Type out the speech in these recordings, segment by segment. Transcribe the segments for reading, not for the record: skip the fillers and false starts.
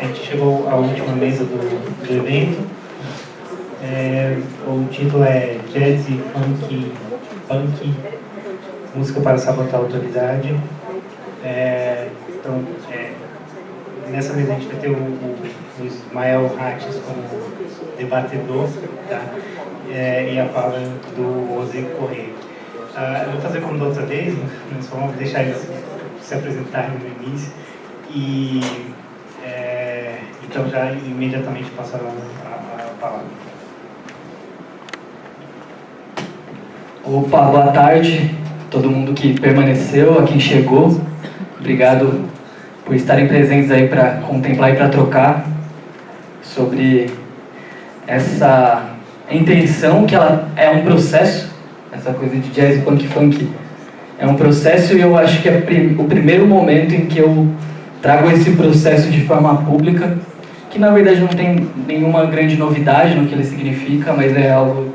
A gente chegou à última mesa do evento. O título é Jazz, Funk, Música para Sabotar a Autoridade. Então, nessa mesa a gente vai ter o Ismael Hatches como debatedor, tá? E a fala do José Correia. Eu vou fazer como da outra vez, nós só vamos deixar eles se apresentarem no início e então já imediatamente passar a palavra. Opa, boa tarde, todo mundo que permaneceu, a quem chegou. Obrigado por estarem presentes aí para contemplar e para trocar sobre essa intenção que ela é um processo, essa coisa de jazz e punk funk é um processo, e eu acho que é o primeiro momento em que eu trago esse processo de forma pública, que na verdade não tem nenhuma grande novidade no que ele significa, mas é algo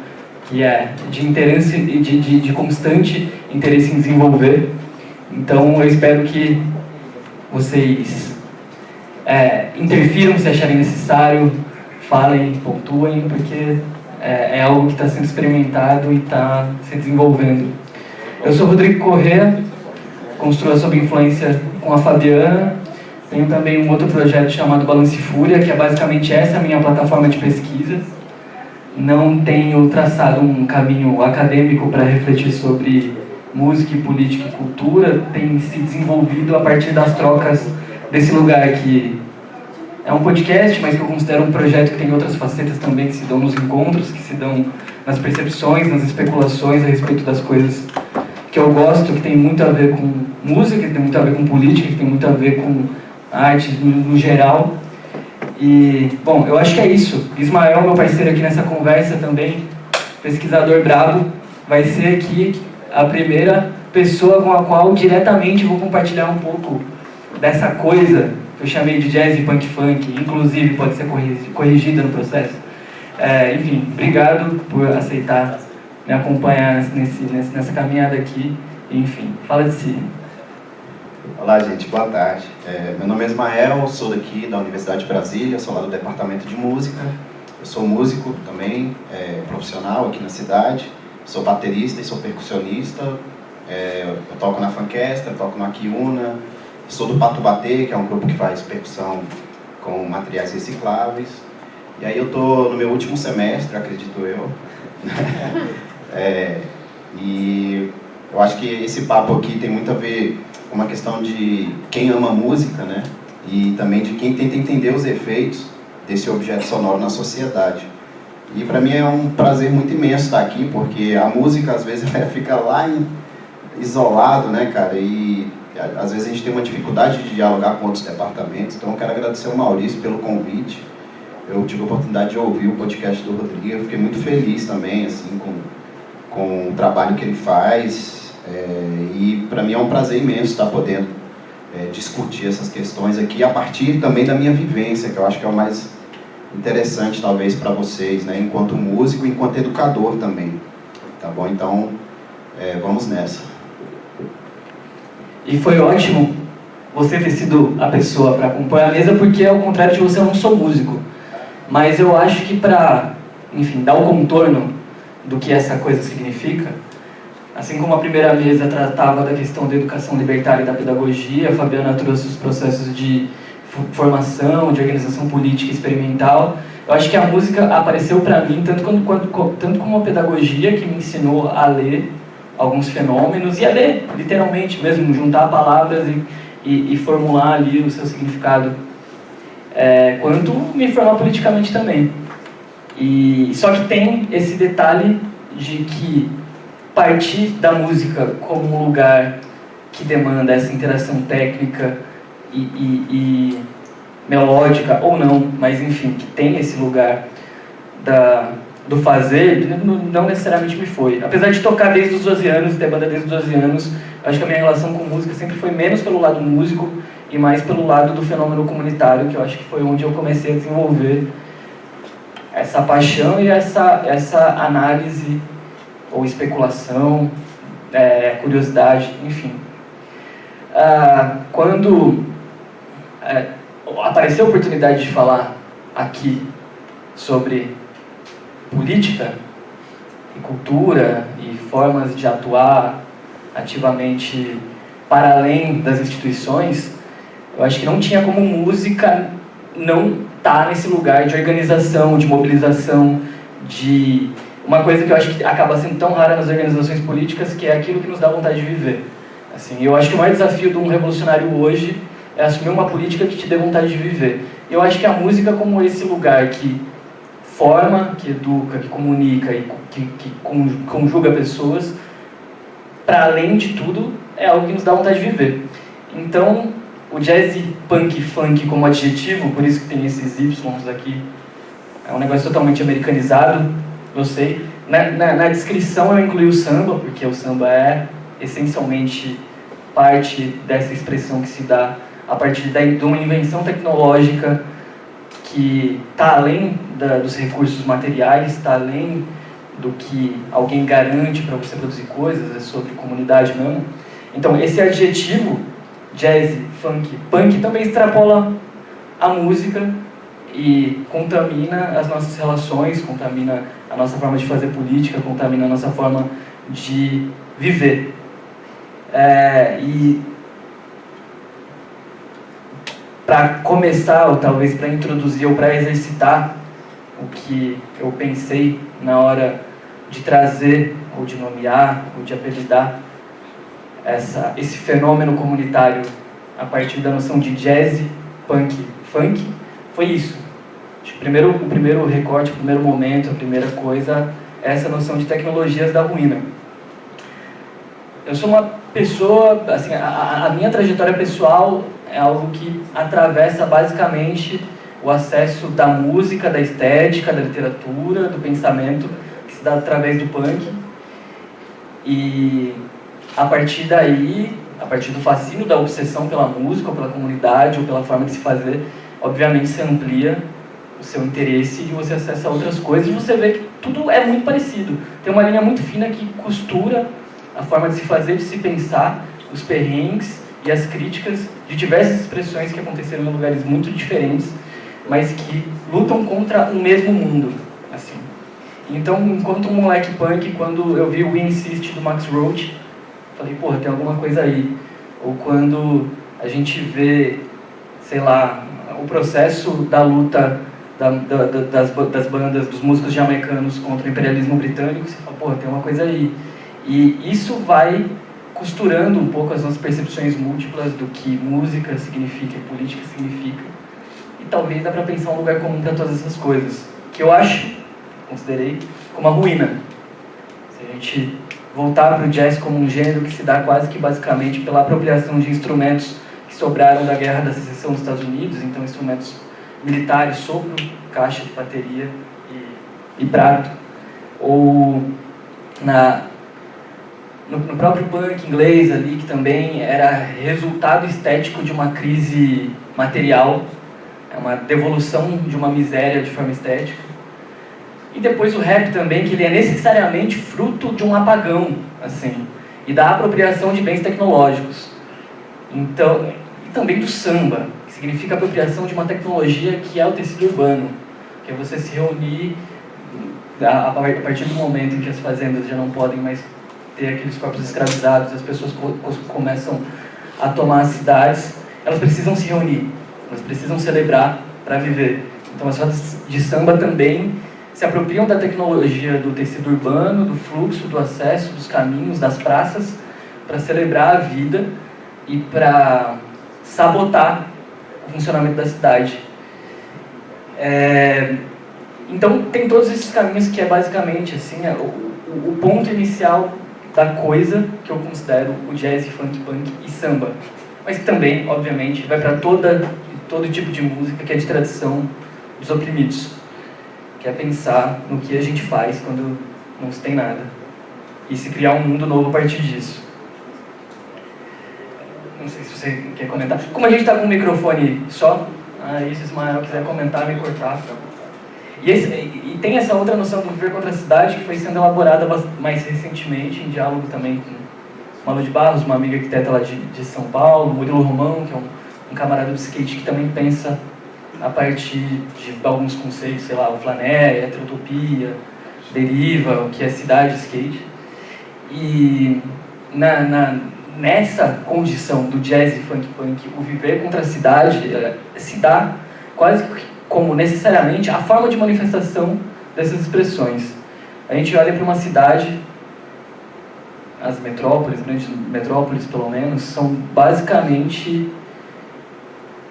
que é de interesse e de constante interesse em desenvolver. Então eu espero que vocês interfiram se acharem necessário, falem, pontuem, porque é algo que está sendo experimentado e está se desenvolvendo. Eu sou Rodrigo Corrêa, construo sob influência com a Fabiana. Tenho também um outro projeto chamado Balance Fúria, que é basicamente essa minha plataforma de pesquisa. Não tenho traçado um caminho acadêmico para refletir sobre música, política e cultura. Tem se desenvolvido a partir das trocas desse lugar que é um podcast, mas que eu considero um projeto que tem outras facetas também, que se dão nos encontros, que se dão nas percepções, nas especulações a respeito das coisas que eu gosto, que tem muito a ver com música, que tem muito a ver com política, que tem muito a ver com arte no geral. E, bom, eu acho que é isso. Ismael, meu parceiro aqui nessa conversa também, pesquisador brabo, vai ser aqui a primeira pessoa com a qual diretamente vou compartilhar um pouco dessa coisa que eu chamei de jazz e punk funk, inclusive pode ser corrigida no processo. Enfim, obrigado por aceitar me acompanhar nessa caminhada aqui. Enfim, fala de si. Olá, gente, boa tarde. Meu nome é Ismael, sou daqui da Universidade de Brasília, sou lá do Departamento de Música. Eu sou músico também, profissional aqui na cidade, sou baterista e sou percussionista. Eu toco na Funkestra, toco no Aquiuna, sou do Pato Bater, que é um grupo que faz percussão com materiais recicláveis. E aí eu tô no meu último semestre, acredito eu. E eu acho que esse papo aqui tem muito a ver com uma questão de quem ama música, né? E também de quem tenta entender os efeitos desse objeto sonoro na sociedade. E para mim é um prazer muito imenso estar aqui, porque a música às vezes fica lá isolado, né, cara? E às vezes a gente tem uma dificuldade de dialogar com outros departamentos. Então eu quero agradecer ao Maurício pelo convite. Eu tive a oportunidade de ouvir o podcast do Rodrigo, eu fiquei muito feliz também, assim, com o trabalho que ele faz. E para mim é um prazer imenso estar podendo discutir essas questões aqui a partir também da minha vivência, que eu acho que é o mais interessante talvez para vocês, né, enquanto músico e enquanto educador também, tá bom? Então vamos nessa. E foi ótimo você ter sido a pessoa para acompanhar a mesa, porque ao contrário de você eu não sou músico, mas eu acho que para, enfim, dar o contorno do que essa coisa significa. Assim como a primeira mesa tratava da questão da educação libertária e da pedagogia, a Fabiana trouxe os processos de formação, de organização política experimental. Eu acho que a música apareceu para mim tanto como uma pedagogia que me ensinou a ler alguns fenômenos, e a ler, literalmente mesmo, juntar palavras e formular ali o seu significado, quanto me formar politicamente também. Só que tem esse detalhe de que partir da música como um lugar que demanda essa interação técnica e melódica, ou não, mas enfim, que tem esse lugar do fazer, não necessariamente me foi. Apesar de tocar desde os 12 anos, ter banda desde os 12 anos, acho que a minha relação com música sempre foi menos pelo lado músico e mais pelo lado do fenômeno comunitário, que eu acho que foi onde eu comecei a desenvolver essa paixão e essa análise ou especulação, curiosidade, enfim. Quando apareceu a oportunidade de falar aqui sobre política e cultura e formas de atuar ativamente para além das instituições, eu acho que não tinha como música não estar nesse lugar de organização, de mobilização, de uma coisa que eu acho que acaba sendo tão rara nas organizações políticas, que é aquilo que nos dá vontade de viver. Assim, eu acho que o maior desafio de um revolucionário hoje é assumir uma política que te dê vontade de viver. Eu acho que a música, como esse lugar que forma, que educa, que comunica e que conjuga pessoas, para além de tudo, é algo que nos dá vontade de viver. Então, o jazz, punk, funk como adjetivo, por isso que tem esses Ys aqui, é um negócio totalmente americanizado, eu sei. Na descrição eu incluí o samba, porque o samba é essencialmente parte dessa expressão que se dá a partir de uma invenção tecnológica que está além dos recursos materiais, está além do que alguém garante para você produzir coisas, é sobre comunidade mesmo. Então, esse adjetivo, jazz, funk, punk, também extrapola a música e contamina as nossas relações, contamina a nossa forma de fazer política, contamina a nossa forma de viver. E para começar, ou talvez para introduzir ou para exercitar o que eu pensei na hora de trazer, ou de nomear, ou de apelidar esse fenômeno comunitário a partir da noção de jazz, punk, funk, foi isso. Acho que o primeiro recorte, o primeiro momento, a primeira coisa é essa noção de tecnologias da ruína. Eu sou uma pessoa, assim, a minha trajetória pessoal é algo que atravessa basicamente o acesso da música, da estética, da literatura, do pensamento, que se dá através do punk. E a partir daí, a partir do fascínio da obsessão pela música, ou pela comunidade, ou pela forma de se fazer, obviamente você amplia o seu interesse e você acessa outras coisas e você vê que tudo é muito parecido. Tem uma linha muito fina que costura a forma de se fazer, de se pensar, os perrengues e as críticas de diversas expressões que aconteceram em lugares muito diferentes, mas que lutam contra o mesmo mundo, assim. Então, enquanto um moleque punk, quando eu vi o We Insist do Max Roach, falei, porra, tem alguma coisa aí. Ou quando a gente vê, sei lá, o processo da luta das bandas, dos músicos jamaicanos contra o imperialismo britânico, você fala, porra, tem uma coisa aí. E isso vai costurando um pouco as nossas percepções múltiplas do que música significa e política significa. E talvez dá para pensar um lugar comum para todas essas coisas, que eu considerei como a ruína. Se a gente voltar para o jazz como um gênero que se dá quase que basicamente pela apropriação de instrumentos que sobraram da Guerra da Secessão dos Estados Unidos, então instrumentos militares, sopro, caixa de bateria e prato. Ou no próprio punk inglês ali, que também era resultado estético de uma crise material, é uma devolução de uma miséria de forma estética. E depois o rap também, que ele é necessariamente fruto de um apagão, assim, e da apropriação de bens tecnológicos. Então, e também do samba, que significa a apropriação de uma tecnologia que é o tecido urbano, que é você se reunir a partir do momento em que as fazendas já não podem mais ter aqueles corpos escravizados, as pessoas começam a tomar as cidades, elas precisam se reunir, elas precisam celebrar para viver. Então as rodas de samba também se apropriam da tecnologia do tecido urbano, do fluxo, do acesso, dos caminhos, das praças, para celebrar a vida e para sabotar o funcionamento da cidade. Então tem todos esses caminhos que é basicamente assim, o ponto inicial da coisa que eu considero o jazz, funk, punk e samba. Mas também, obviamente, vai para todo tipo de música que é de tradição dos oprimidos. Que é pensar no que a gente faz quando não se tem nada. E se criar um mundo novo a partir disso. Não sei se você quer comentar. Como a gente está com um microfone só, aí se o Ismael quiser comentar, me cortar. E tem essa outra noção do viver contra a cidade que foi sendo elaborada mais recentemente, em diálogo também com Malu de Barros, uma amiga arquiteta lá de São Paulo, Murilo Romão, que é um um camarada do skate que também pensa a partir de alguns conceitos, sei lá, o flané, heterotopia, deriva, o que é cidade, skate. E nessa condição do jazz e funk punk, o viver contra a cidade se dá quase como necessariamente a forma de manifestação dessas expressões. A gente olha para uma cidade, as metrópoles, grandes metrópoles pelo menos, são basicamente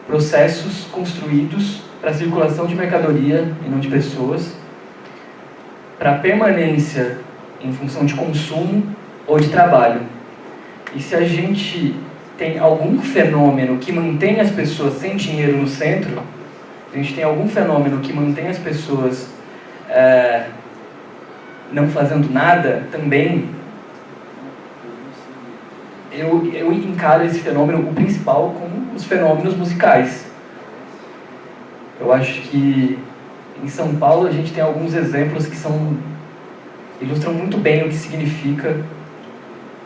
processos construídos para a circulação de mercadoria e não de pessoas, para permanência em função de consumo ou de trabalho. E se a gente tem algum fenômeno que mantém as pessoas sem dinheiro no centro, a gente tem algum fenômeno que mantém as pessoas não fazendo nada, também eu encaro esse fenômeno, o principal, como os fenômenos musicais. Eu acho que em São Paulo a gente tem alguns exemplos que ilustram muito bem o que significa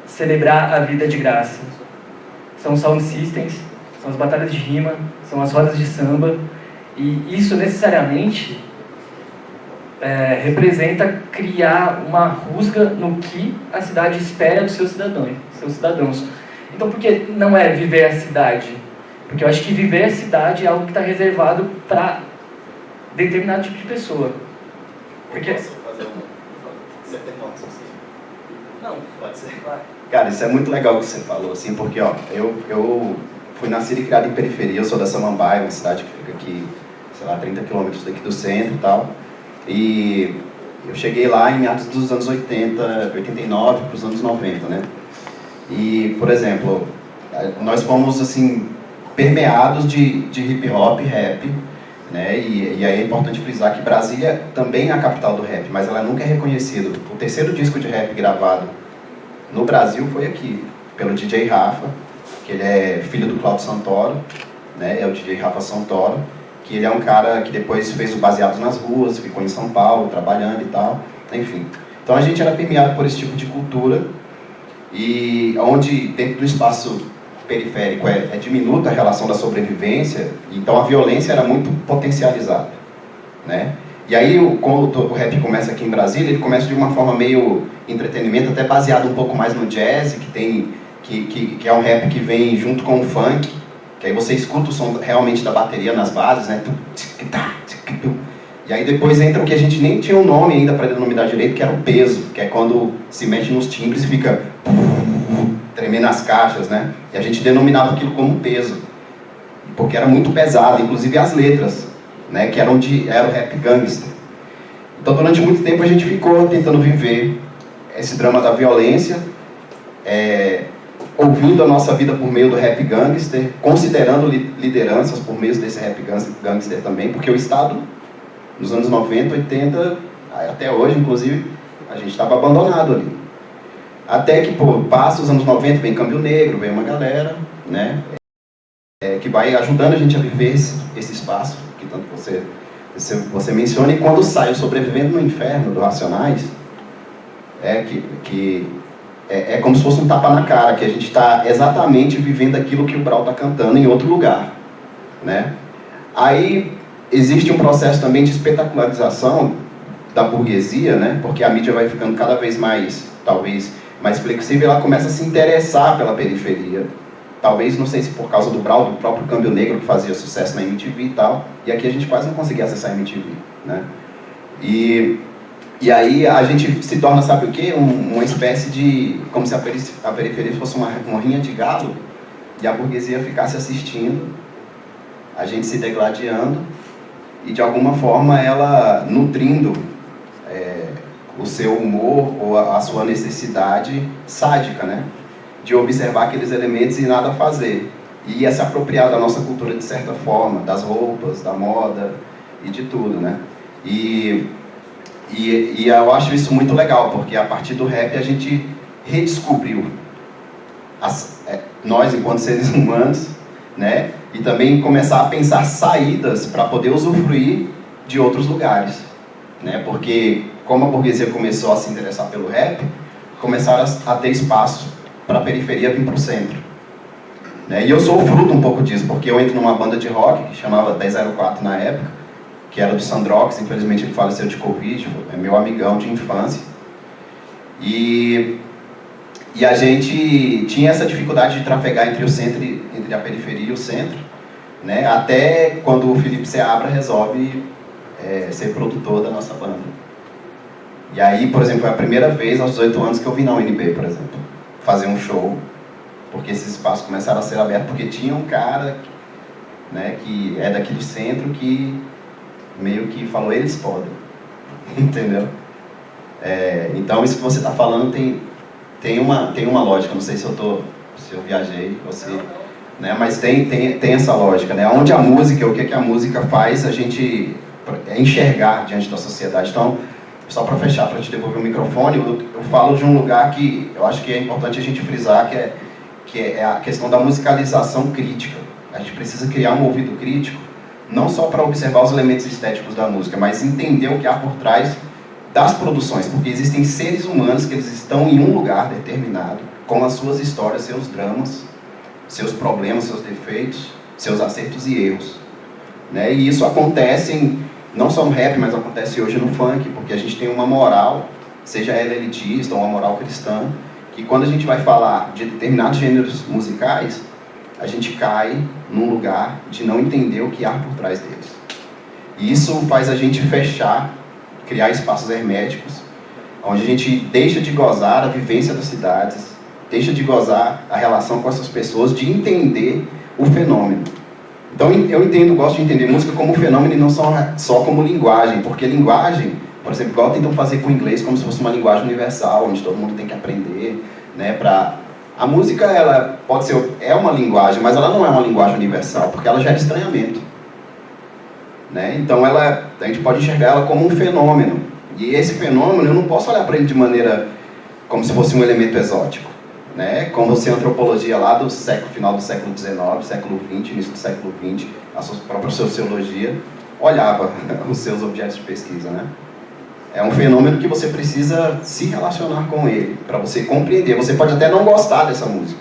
celebrar a vida de graça. São os sound systems, são as batalhas de rima, são as rodas de samba, e isso necessariamente representa criar uma rusga no que a cidade espera dos seus cidadãos. Então, por que não é viver a cidade? Porque eu acho que viver a cidade é algo que está reservado para determinado tipo de pessoa. Porque... Posso fazer Você tem uma raciocínio? Não. Pode ser? Vai. Cara, isso é muito legal o que você falou, assim, porque, ó, eu fui nascido e criado em periferia, eu sou da Samambaia, uma cidade que fica aqui, sei lá, 30 quilômetros daqui do centro e tal. E eu cheguei lá em meados dos anos 80, 89 para os anos 90, né? E, por exemplo, nós fomos, assim, permeados de hip hop, rap, né? E aí é importante frisar que Brasília também é a capital do rap, mas ela nunca é reconhecida. O terceiro disco de rap gravado no Brasil foi aqui, pelo DJ Rafa, que ele é filho do Claudio Santoro, né? É o DJ Rafa Santoro, que ele é um cara que depois fez o Baseados nas Ruas, ficou em São Paulo trabalhando e tal, enfim. Então a gente era permeado por esse tipo de cultura, e onde dentro do espaço periférico é diminuta a relação da sobrevivência, então a violência era muito potencializada, né? E aí, quando o rap começa aqui em Brasília, ele começa de uma forma meio entretenimento, até baseado um pouco mais no jazz, que é um rap que vem junto com o funk, que aí você escuta o som realmente da bateria nas bases, né? E aí depois entra o que a gente nem tinha um nome ainda para denominar direito, que era o peso, que é quando se mexe nos timbres e fica tremendo as caixas, né? E a gente denominava aquilo como peso, porque era muito pesado, inclusive as letras, né? Que era o rap gangster. Então durante muito tempo a gente ficou tentando viver esse drama da violência, ouvindo a nossa vida por meio do rap gangster, considerando lideranças por meio desse rap gangster também, porque o Estado, nos anos 90, 80, até hoje, inclusive, a gente estava abandonado ali. Até que, passa os anos 90, vem Câmbio Negro, vem uma galera, né, que vai ajudando a gente a viver esse espaço, que tanto você menciona, e quando sai o Sobrevivendo no Inferno, do Racionais, é como se fosse um tapa na cara, que a gente está exatamente vivendo aquilo que o Brau está cantando em outro lugar, né? Aí existe um processo também de espetacularização da burguesia, né? Porque a mídia vai ficando cada vez mais, talvez, mais flexível, ela começa a se interessar pela periferia. Talvez, não sei se por causa do Brau, do próprio Câmbio Negro, que fazia sucesso na MTV e tal, e aqui a gente quase não conseguia acessar a MTV, né? E aí a gente se torna, sabe o quê? Uma espécie de... como se a periferia fosse uma rinha de galo, e a burguesia ficasse assistindo, a gente se degladiando, e de alguma forma ela nutrindo o seu humor ou a sua necessidade sádica, né? De observar aqueles elementos e nada fazer. E ia se apropriar da nossa cultura de certa forma, das roupas, da moda e de tudo, né? E eu acho isso muito legal, porque a partir do rap a gente redescobriu nós enquanto seres humanos, né? E também começar a pensar saídas para poder usufruir de outros lugares, né? Porque como a burguesia começou a se interessar pelo rap, começaram a ter espaço para a periferia vir para o centro, Né? E eu sou fruto um pouco disso, porque eu entro numa banda de rock que chamava 1004 na época, que era do Sandrox, infelizmente ele faleceu de Covid, é meu amigão de infância. E a gente tinha essa dificuldade de trafegar entre o centro, entre a periferia e o centro, né? Até quando o Felipe Seabra resolve ser produtor da nossa banda. E aí, por exemplo, foi a primeira vez aos 18 anos que eu vim na UNB, por exemplo, fazer um show, porque esses espaços começaram a ser abertos, porque tinha um cara, né, que é daqui do centro, que meio que falou, eles podem, entendeu? Então isso que você está falando tem uma lógica, não sei se eu viajei, né, mas tem essa lógica, né? Onde a música, o que a música faz a gente enxergar diante da sociedade. Então, só para fechar, para te devolver o microfone, eu falo de um lugar que eu acho que é importante a gente frisar, que é a questão da musicalização crítica. A gente precisa criar um ouvido crítico, não só para observar os elementos estéticos da música, mas entender o que há por trás das produções, porque existem seres humanos que eles estão em um lugar determinado, com as suas histórias, seus dramas, seus problemas, seus defeitos, seus acertos e erros. Né? E isso acontece não só no rap, mas acontece hoje no funk, porque a gente tem uma moral, seja ela elitista ou uma moral cristã, que quando a gente vai falar de determinados gêneros musicais, a gente cai num lugar de não entender o que há por trás deles. E isso faz a gente fechar, criar espaços herméticos, onde a gente deixa de gozar a vivência das cidades, deixa de gozar a relação com essas pessoas, de entender o fenômeno. Então eu gosto de entender música como fenômeno e não só como linguagem, porque linguagem, por exemplo, igual tentam fazer com o inglês como se fosse uma linguagem universal, onde todo mundo tem que aprender, né, a música, ela pode ser, uma linguagem, mas ela não é uma linguagem universal, porque ela gera estranhamento. Né? Então a gente pode enxergar ela como um fenômeno, e esse fenômeno eu não posso olhar para ele de maneira como se fosse um elemento exótico. Né? Como se a antropologia lá do final do século XIX, século XX, início do século XX, a sua própria sociologia, olhava os seus objetos de pesquisa. Né? É um fenômeno que você precisa se relacionar com ele, para você compreender. Você pode até não gostar dessa música,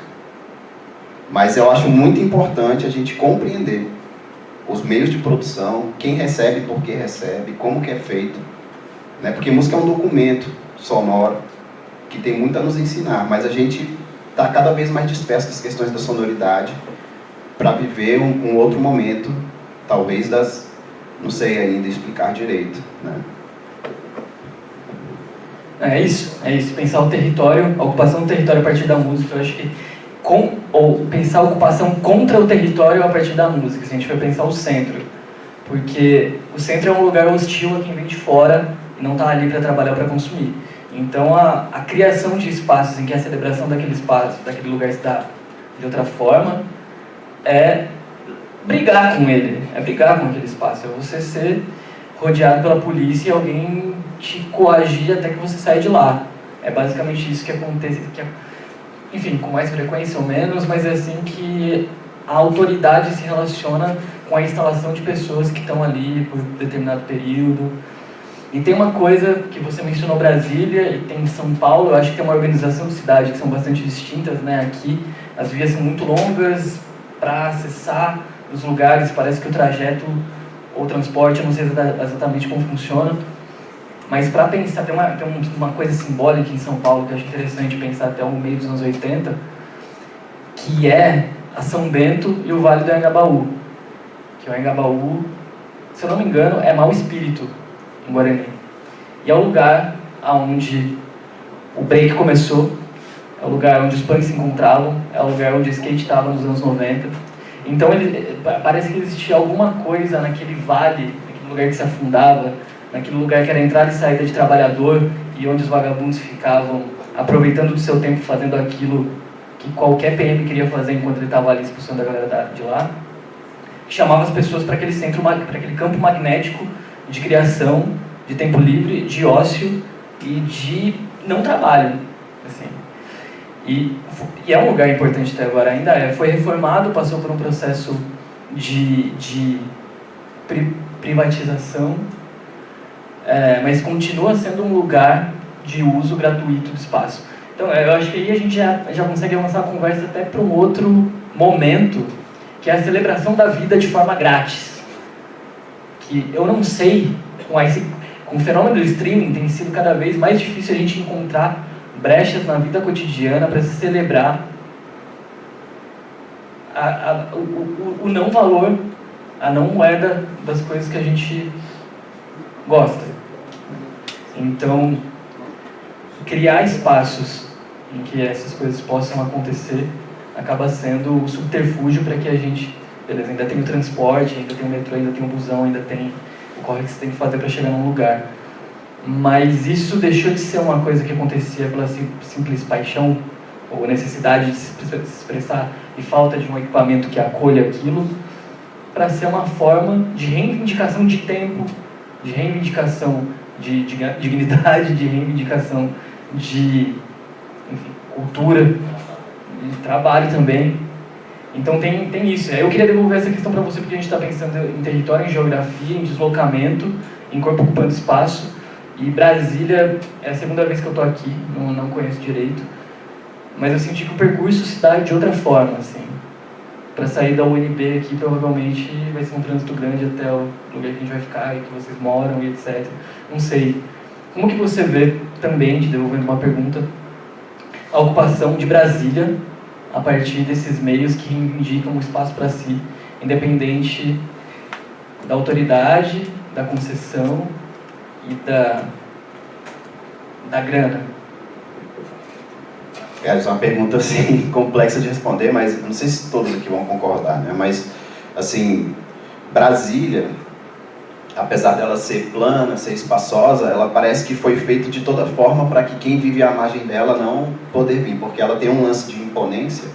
mas eu acho muito importante a gente compreender os meios de produção, quem recebe, por que recebe, como que é feito. Né? Porque música é um documento sonoro que tem muito a nos ensinar, mas a gente está cada vez mais disperso das questões da sonoridade para viver um outro momento, talvez não sei ainda explicar direito. Né? É isso. Pensar o território, a ocupação do território a partir da música, eu acho que ou pensar a ocupação contra o território a partir da música, se a gente for pensar o centro. Porque o centro é um lugar hostil a quem vem de fora e não está ali para trabalhar, para consumir. Então a criação de espaços em que a celebração daquele espaço, daquele lugar se dá de outra forma, é brigar com ele, é brigar com aquele espaço, é você ser rodeado pela polícia e alguém te coagir até que você saia de lá. É basicamente isso que acontece, enfim, com mais frequência ou menos, mas é assim que a autoridade se relaciona com a instalação de pessoas que estão ali por determinado período. E tem uma coisa que você mencionou, Brasília, e tem São Paulo, eu acho que tem uma organização de cidade que são bastante distintas, né? Aqui as vias são muito longas para acessar os lugares, parece que o trajeto ou transporte, eu não sei exatamente como funciona, mas para pensar, tem uma coisa simbólica em São Paulo que eu acho interessante pensar até o meio dos anos 80, que é a São Bento e o Vale do Anhangabaú. Que o Anhangabaú, se eu não me engano, é Mau Espírito, em Guarani. E é o lugar onde o break começou, é o lugar onde os punks se encontravam, é o lugar onde o skate estava nos anos 90. Então parece que existia alguma coisa naquele vale, naquele lugar que se afundava, naquele lugar que era entrada e saída de trabalhador, e onde os vagabundos ficavam aproveitando do seu tempo fazendo aquilo que qualquer PM queria fazer enquanto ele estava ali expulsando a galera de lá, que chamava as pessoas para aquele centro, para aquele campo magnético de criação, de tempo livre, de ócio e de não trabalho, assim. E é um lugar importante até agora, ainda é. Foi reformado, passou por um processo de privatização, mas continua sendo um lugar de uso gratuito do espaço. Então, eu acho que aí a gente já consegue avançar a conversa até para um outro momento que é a celebração da vida de forma grátis. Que eu não sei, com o fenômeno do streaming tem sido cada vez mais difícil a gente encontrar brechas na vida cotidiana para se celebrar o não valor, a não moeda das coisas que a gente gosta. Então, criar espaços em que essas coisas possam acontecer acaba sendo o subterfúgio para que a gente, beleza, ainda tem o transporte, ainda tem o metrô, ainda tem o busão, ainda tem o corre que você tem que fazer para chegar num lugar. Mas isso deixou de ser uma coisa que acontecia pela simples paixão ou necessidade de se expressar e falta de um equipamento que acolha aquilo, para ser uma forma de reivindicação de tempo, de reivindicação de dignidade, de reivindicação de, enfim, cultura, de trabalho também. Então tem isso. Eu queria devolver essa questão para você, porque a gente está pensando em território, em geografia, em deslocamento, em corpo ocupando espaço. E Brasília é a segunda vez que eu estou aqui, não conheço direito, mas eu senti que o percurso se dá de outra forma, assim. Para sair da UNB aqui, provavelmente vai ser um trânsito grande até o lugar que a gente vai ficar e que vocês moram e etc. Não sei. Como que você vê também, te devolvendo uma pergunta, a ocupação de Brasília a partir desses meios que reivindicam o espaço para si, independente da autoridade, da concessão e da grana? Essa é uma pergunta assim, complexa de responder, mas não sei se todos aqui vão concordar, né? Mas, assim, Brasília, apesar dela ser plana, ser espaçosa, ela parece que foi feita de toda forma para que quem vive à margem dela não poder vir, porque ela tem um lance de imponência,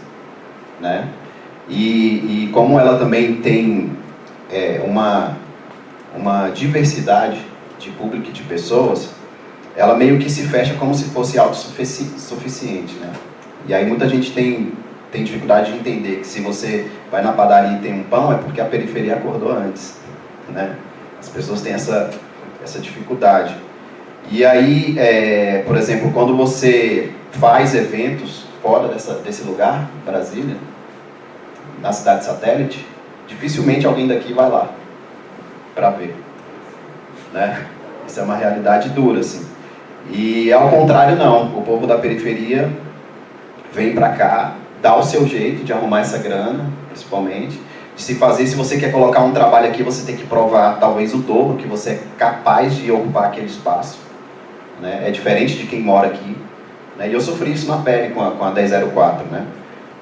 né? E como ela também tem uma diversidade de público e de pessoas, ela meio que se fecha como se fosse autossuficiente, né? E aí muita gente tem dificuldade de entender que se você vai na padaria e tem um pão, é porque a periferia acordou antes, né? As pessoas têm essa dificuldade. E aí, por exemplo, quando você faz eventos fora desse lugar, Brasília, na cidade satélite, dificilmente alguém daqui vai lá para ver, né? Isso é uma realidade dura, assim. E ao contrário não, o povo da periferia vem para cá, dá o seu jeito de arrumar essa grana, principalmente, de se fazer. Se você quer colocar um trabalho aqui, você tem que provar talvez o dobro, que você é capaz de ocupar aquele espaço, né? É diferente de quem mora aqui, né? E eu sofri isso na pele com a 1004, né?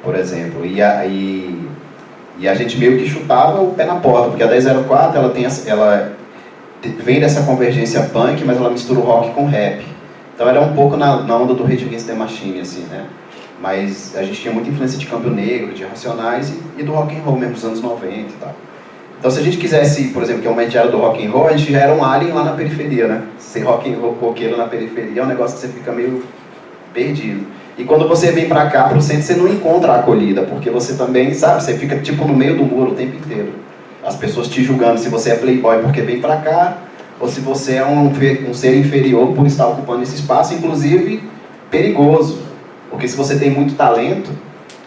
Por exemplo, e a gente meio que chutava o pé na porta, porque a 1004 ela vem dessa convergência punk, mas ela mistura o rock com rap. Então ela é um pouco na onda do Rage Against the Machine, assim, né? Mas a gente tinha muita influência de Campo Negro, de Racionais e do rock and roll mesmo, dos anos 90 e tal. Então se a gente quisesse, por exemplo, que é uma etiada do rock and roll, a gente já era um alien lá na periferia, né? Ser rock and roll roqueiro na periferia é um negócio que você fica meio perdido. E quando você vem pra cá, pro centro, você não encontra a acolhida, porque você também, sabe, você fica tipo no meio do muro o tempo inteiro. As pessoas te julgando se você é playboy porque vem pra cá, ou se você é um ser inferior por estar ocupando esse espaço, inclusive perigoso. Porque se você tem muito talento,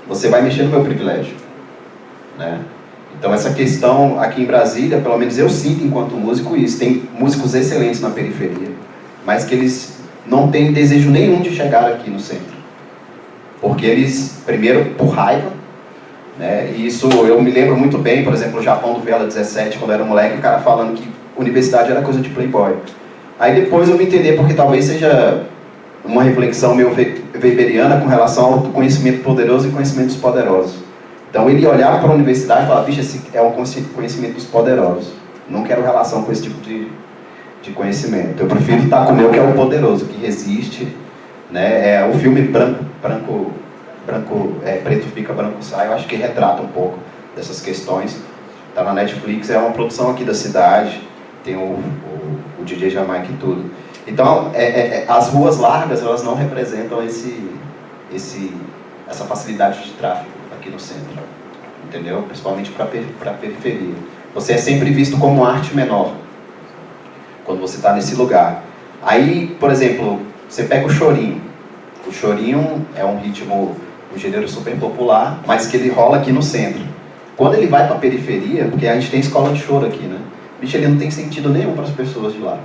você vai mexer no meu privilégio, né? Então essa questão aqui em Brasília, pelo menos eu sinto enquanto músico isso. Tem músicos excelentes na periferia, mas que eles não têm desejo nenhum de chegar aqui no centro. Porque eles, primeiro, por raiva, né? E isso eu me lembro muito bem, por exemplo, no Japão do Vela 17, quando eu era moleque, o cara falando que universidade era coisa de playboy. Aí depois eu me entender, porque talvez seja uma reflexão meio weberiana com relação ao conhecimento poderoso e conhecimento dos poderosos. Então ele olhava para a universidade e falava, bicho, esse é um conhecimento dos poderosos. Não quero relação com esse tipo de conhecimento. Eu prefiro estar com o meu, que é o poderoso, que resiste, né? O filme Preto Fica, Branco Sai, eu acho que retrata um pouco dessas questões. Está na Netflix, é uma produção aqui da cidade, tem o DJ Jamaica e tudo. Então, as ruas largas, elas não representam essa facilidade de tráfego aqui no centro, entendeu? Principalmente para a periferia. Você é sempre visto como arte menor, quando você está nesse lugar. Aí, por exemplo, você pega o chorinho. O chorinho é um ritmo um gênero super popular, mas que ele rola aqui no centro. Quando ele vai para a periferia, porque a gente tem escola de choro aqui, né? Bicho, ele não tem sentido nenhum para as pessoas de lá.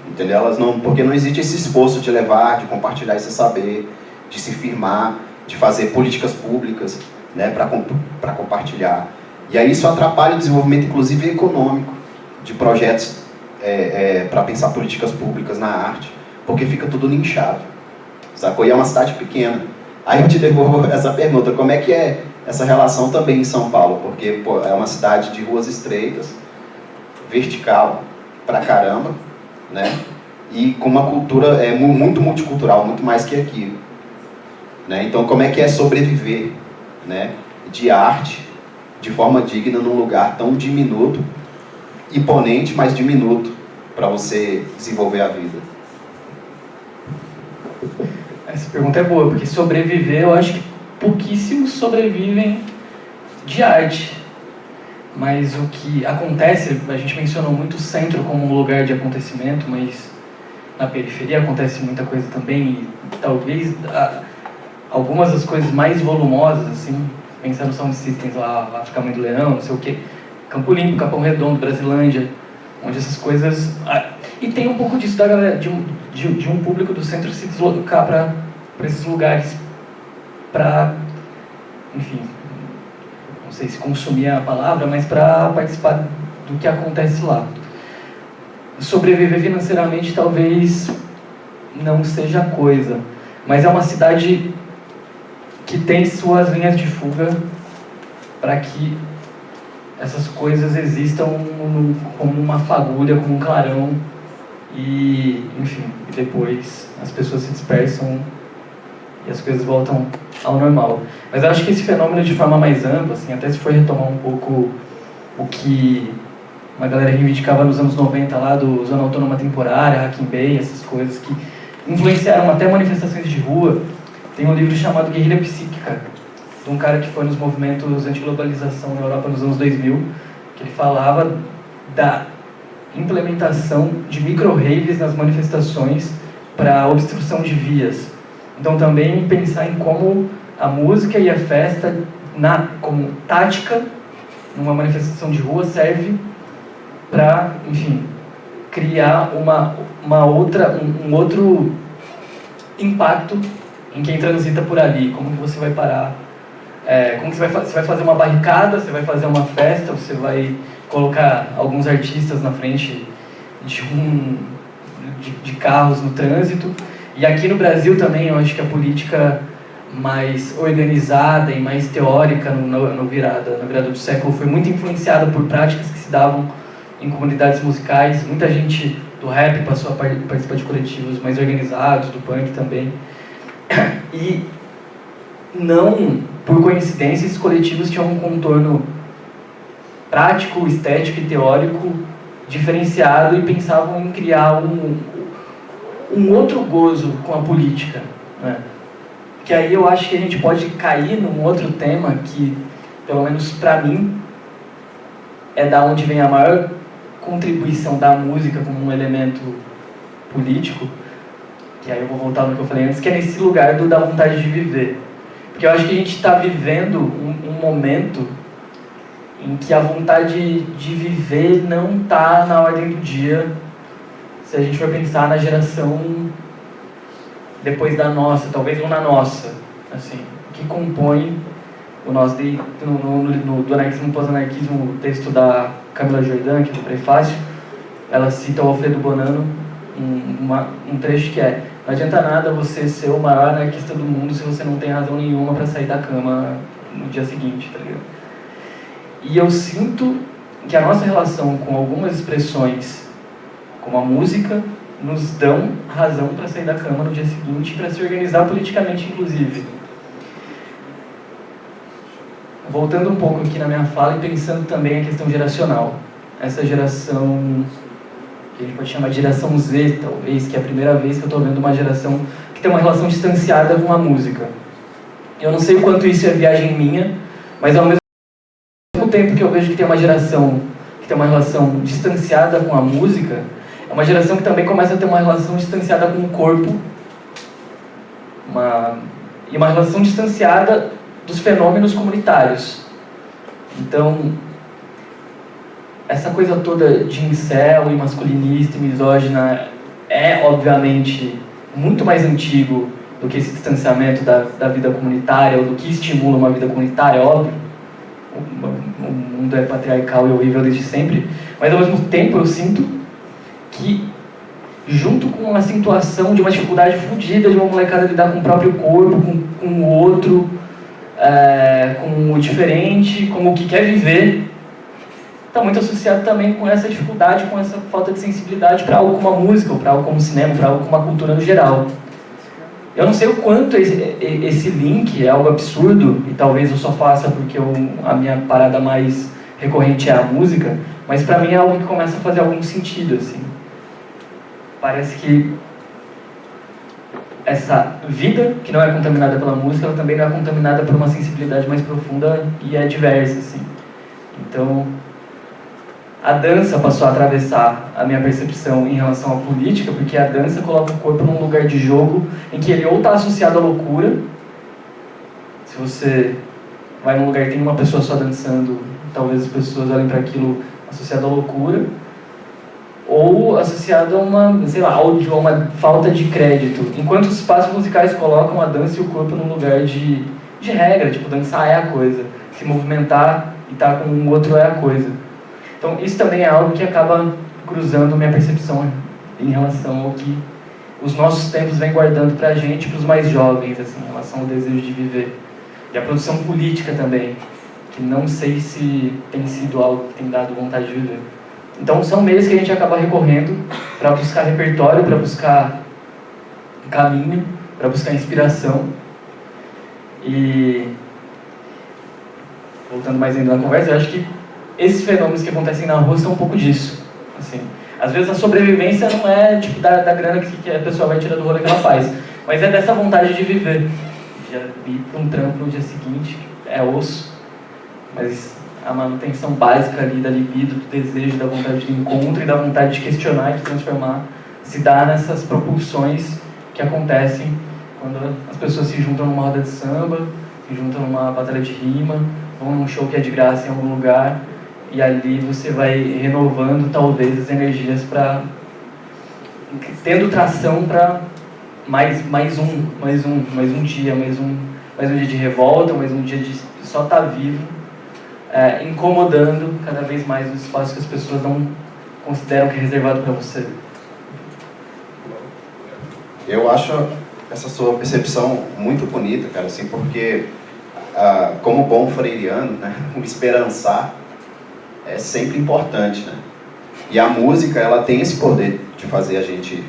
Entendeu? Elas não, porque não existe esse esforço de levar, de compartilhar esse saber, de se firmar, de fazer políticas públicas, né, para compartilhar. E aí isso atrapalha o desenvolvimento, inclusive econômico, de projetos para pensar políticas públicas na arte, porque fica tudo nichado. Sacou? E é uma cidade pequena. Aí eu te devolvo essa pergunta, como é que é essa relação também em São Paulo? Porque pô, é uma cidade de ruas estreitas, vertical pra caramba, né? E com uma cultura muito multicultural, muito mais que aqui. Né? Então, como é que é sobreviver, né, de arte de forma digna num lugar tão diminuto, imponente, mas diminuto, para você desenvolver a vida? Essa pergunta é boa, porque sobreviver, eu acho que pouquíssimos sobrevivem de arte. Mas o que acontece, a gente mencionou muito o centro como um lugar de acontecimento, mas na periferia acontece muita coisa também, e talvez algumas das coisas mais volumosas, assim, pensando Sound Systems lá, África Mãe do Leão, não sei o quê, Campo Limpo, Capão Redondo, Brasilândia, onde essas coisas... E tem um pouco disso da galera, de um público do centro se deslocar para esses lugares para, enfim, não sei se consumir a palavra, mas para participar do que acontece lá. Sobreviver financeiramente talvez não seja coisa, mas é uma cidade que tem suas linhas de fuga para que essas coisas existam como uma fagulha, como um clarão, e, enfim, e depois as pessoas se dispersam e as coisas voltam ao normal. Mas eu acho que esse fenômeno, de forma mais ampla, assim, até se for retomar um pouco o que uma galera reivindicava nos anos 90 lá, do Zona Autônoma Temporária, Hacking Bay, essas coisas que influenciaram até manifestações de rua. Tem um livro chamado Guerrilha Psíquica, de um cara que foi nos movimentos anti-globalização na Europa nos anos 2000, que ele falava da implementação de micro-raves nas manifestações para obstrução de vias. Então também pensar em como a música e a festa, como tática, numa manifestação de rua, serve para, enfim, criar um outro impacto em quem transita por ali. Como que você vai parar? Como que você vai fazer uma barricada, você vai fazer uma festa, você vai colocar alguns artistas na frente de carros no trânsito. E aqui no Brasil também, eu acho que a política mais organizada e mais teórica na virada do século foi muito influenciada por práticas que se davam em comunidades musicais. Muita gente do rap passou a participar de coletivos mais organizados, do punk também. E não por coincidência, esses coletivos tinham um contorno prático, estético e teórico diferenciado e pensavam em criar um outro gozo com a política, né? Que aí eu acho que a gente pode cair num outro tema que, pelo menos para mim, é da onde vem a maior contribuição da música como um elemento político, que aí eu vou voltar no que eu falei antes, que é nesse lugar da vontade de viver. Porque eu acho que a gente está vivendo um momento em que a vontade de viver não está na ordem do dia, se a gente for pensar na geração depois da nossa, talvez não na nossa, assim, que compõe o nosso, do anarquismo pós-anarquismo, o texto da Camila Jordan, que é do prefácio, ela cita o Alfredo Bonanno, um trecho que é: não adianta nada você ser o maior anarquista do mundo se você não tem razão nenhuma para sair da cama no dia seguinte, tá ligado? E eu sinto que a nossa relação com algumas expressões, como a música, nos dão razão para sair da cama no dia seguinte, para se organizar politicamente, inclusive. Voltando um pouco aqui na minha fala e pensando também a questão geracional. Essa geração, que a gente pode chamar de geração Z, talvez, que é a primeira vez que eu estou vendo uma geração que tem uma relação distanciada com a música. Eu não sei o quanto isso é viagem minha, mas ao mesmo tempo que eu vejo que tem uma geração que tem uma relação distanciada com a música, é uma geração que também começa a ter uma relação distanciada com o corpo, e uma relação distanciada dos fenômenos comunitários. Então, essa coisa toda de incel e masculinista e misógina é, obviamente, muito mais antigo do que esse distanciamento da vida comunitária, ou do que estimula uma vida comunitária, óbvio. O mundo é patriarcal e horrível desde sempre, mas ao mesmo tempo eu sinto que, junto com a acentuação de uma dificuldade fodida de uma molecada lidar com o próprio corpo, com o outro, com o diferente, com o que quer viver, está muito associado também com essa dificuldade, com essa falta de sensibilidade para algo como a música, ou para algo como o cinema, para algo como a cultura no geral. Eu não sei o quanto esse link é algo absurdo, e talvez eu só faça porque a minha parada mais recorrente é a música, mas para mim é algo que começa a fazer algum sentido, assim. Parece que essa vida, que não é contaminada pela música, ela também não é contaminada por uma sensibilidade mais profunda e é diversa, assim. Então, a dança passou a atravessar a minha percepção em relação à política, porque a dança coloca o corpo num lugar de jogo em que ele ou está associado à loucura, se você vai num lugar que tem uma pessoa só dançando, talvez as pessoas olhem para aquilo associado à loucura, ou associado a uma, sei lá, a uma falta de crédito. Enquanto os espaços musicais colocam a dança e o corpo num lugar de regra, tipo, dançar é a coisa, se movimentar e estar com o outro é a coisa. Então, isso também é algo que acaba cruzando minha percepção em relação ao que os nossos tempos vêm guardando pra gente, pros mais jovens, assim, em relação ao desejo de viver. E a produção política também, que não sei se tem sido algo que tem dado vontade de viver. Então, são meios que a gente acaba recorrendo para buscar repertório, para buscar caminho, para buscar inspiração. E, voltando mais ainda na conversa, eu acho que esses fenômenos que acontecem na rua são um pouco disso. Assim, às vezes a sobrevivência não é tipo da grana que a pessoa vai tirar do rolê que ela faz, mas é dessa vontade de viver. Já ir para um trampo no dia seguinte, é osso, mas a manutenção básica ali da libido, do desejo, da vontade de encontro e da vontade de questionar e de transformar, se dá nessas propulsões que acontecem quando as pessoas se juntam numa roda de samba, se juntam numa batalha de rima, vão num show que é de graça em algum lugar, e ali você vai renovando talvez as energias para tendo tração para mais um dia, mais um dia de revolta, mais um dia de só estar vivo, incomodando cada vez mais os espaços que as pessoas não consideram que é reservado para você. Eu acho essa sua percepção muito bonita, cara, assim, porque como bom freiriano, né, o esperançar é sempre importante, né? E a música, ela tem esse poder de fazer a gente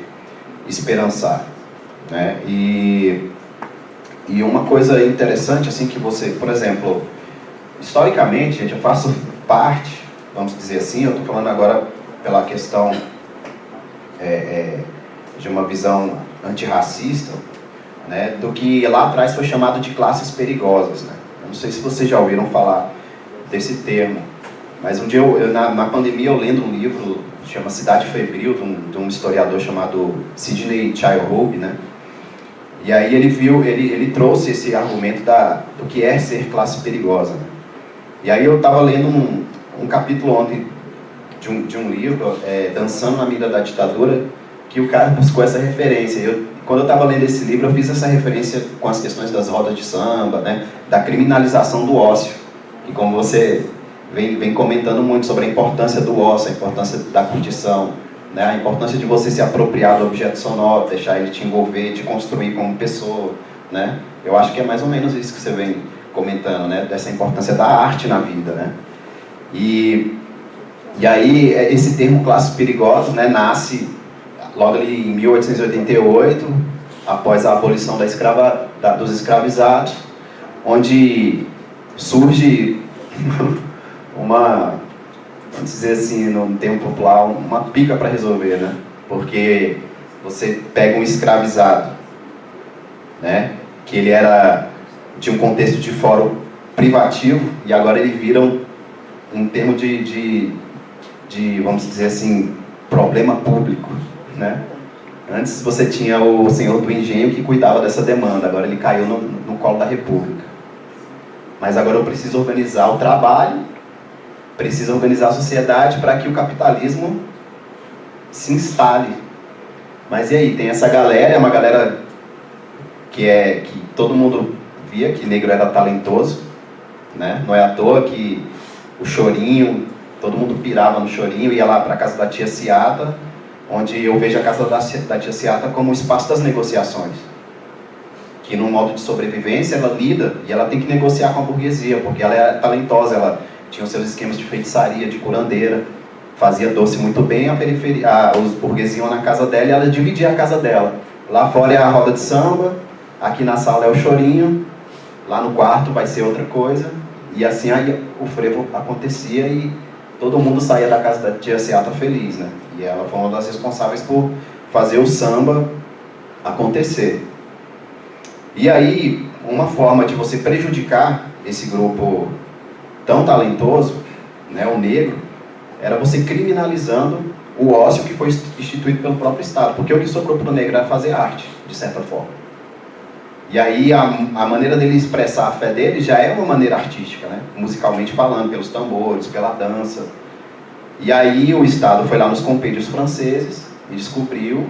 esperançar, né? E uma coisa interessante, assim, que você, por exemplo, historicamente, gente, eu faço parte, vamos dizer assim, eu estou falando agora pela questão de uma visão antirracista, né, do que lá atrás foi chamado de classes perigosas, né? Eu não sei se vocês já ouviram falar desse termo, mas um dia, na pandemia, eu lendo um livro, chama Cidade Febril, de um historiador chamado Sidney Chilhope, né? E aí ele trouxe esse argumento do que é ser classe perigosa, né? E aí eu estava lendo um capítulo ontem de um livro, Dançando na Mira da Ditadura, que o cara buscou essa referência. Quando eu estava lendo esse livro, eu fiz essa referência com as questões das rodas de samba, né? Da criminalização do ócio, e como você vem comentando muito sobre a importância do ócio, a importância da curtição, né? A importância de você se apropriar do objeto sonoro, deixar ele te envolver, te construir como pessoa, né? Eu acho que é mais ou menos isso que você vem comentando, né? Dessa importância da arte na vida, né? E aí esse termo classe perigosa, né, nasce logo ali em 1888, após a abolição dos escravizados, onde surge vamos dizer assim, no termo popular, uma pica para resolver, né? Porque você pega um escravizado, né, que ele era de um contexto de fórum privativo, e agora ele vira um termo de, vamos dizer assim, problema público, né? Antes você tinha o senhor do engenho que cuidava dessa demanda, agora ele caiu no no colo da República. Mas agora eu preciso organizar o trabalho, preciso organizar a sociedade para que o capitalismo se instale. Mas e aí, tem essa galera, é uma galera que todo mundo via que negro era talentoso, né? Não é à toa que o Chorinho, todo mundo pirava no Chorinho, ia lá para a casa da tia Ciata, onde eu vejo a casa da tia Ciata como o espaço das negociações. Que num modo de sobrevivência ela lida e ela tem que negociar com a burguesia, porque ela é talentosa, ela tinha os seus esquemas de feitiçaria, de curandeira, fazia doce muito bem, os burgueses iam na casa dela e ela dividia a casa dela. Lá fora é a roda de samba, aqui na sala é o Chorinho, lá no quarto vai ser outra coisa, e assim aí o frevo acontecia e todo mundo saía da casa da tia Ciata feliz, né? E ela foi uma das responsáveis por fazer o samba acontecer. E aí, uma forma de você prejudicar esse grupo tão talentoso, né, o negro, era você criminalizando o ócio que foi instituído pelo próprio Estado. Porque o que sobrou para o negro era fazer arte, de certa forma. E aí a maneira dele expressar a fé dele já é uma maneira artística, né? Musicalmente falando, pelos tambores, pela dança. E aí o Estado foi lá nos compêndios franceses e descobriu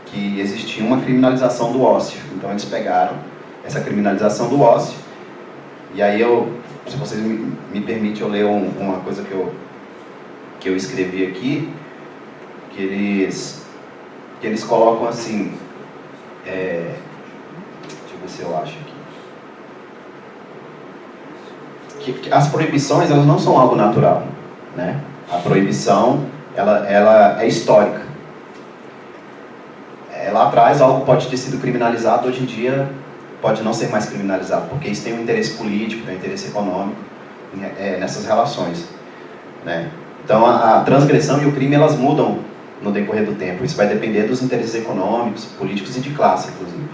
que existia uma criminalização do ócio. Então eles pegaram essa criminalização do ócio. E aí se vocês me permitem, eu ler uma coisa que eu escrevi aqui, que eles colocam assim, deixa eu ver se eu acho aqui, que as proibições, elas não são algo natural, né? A proibição, ela é histórica. Lá atrás algo pode ter sido criminalizado, hoje em dia pode não ser mais criminalizado, porque isso tem um interesse político, tem um interesse econômico nessas relações, né? Então a transgressão e o crime, elas mudam no decorrer do tempo. Isso vai depender dos interesses econômicos, políticos e de classe, inclusive.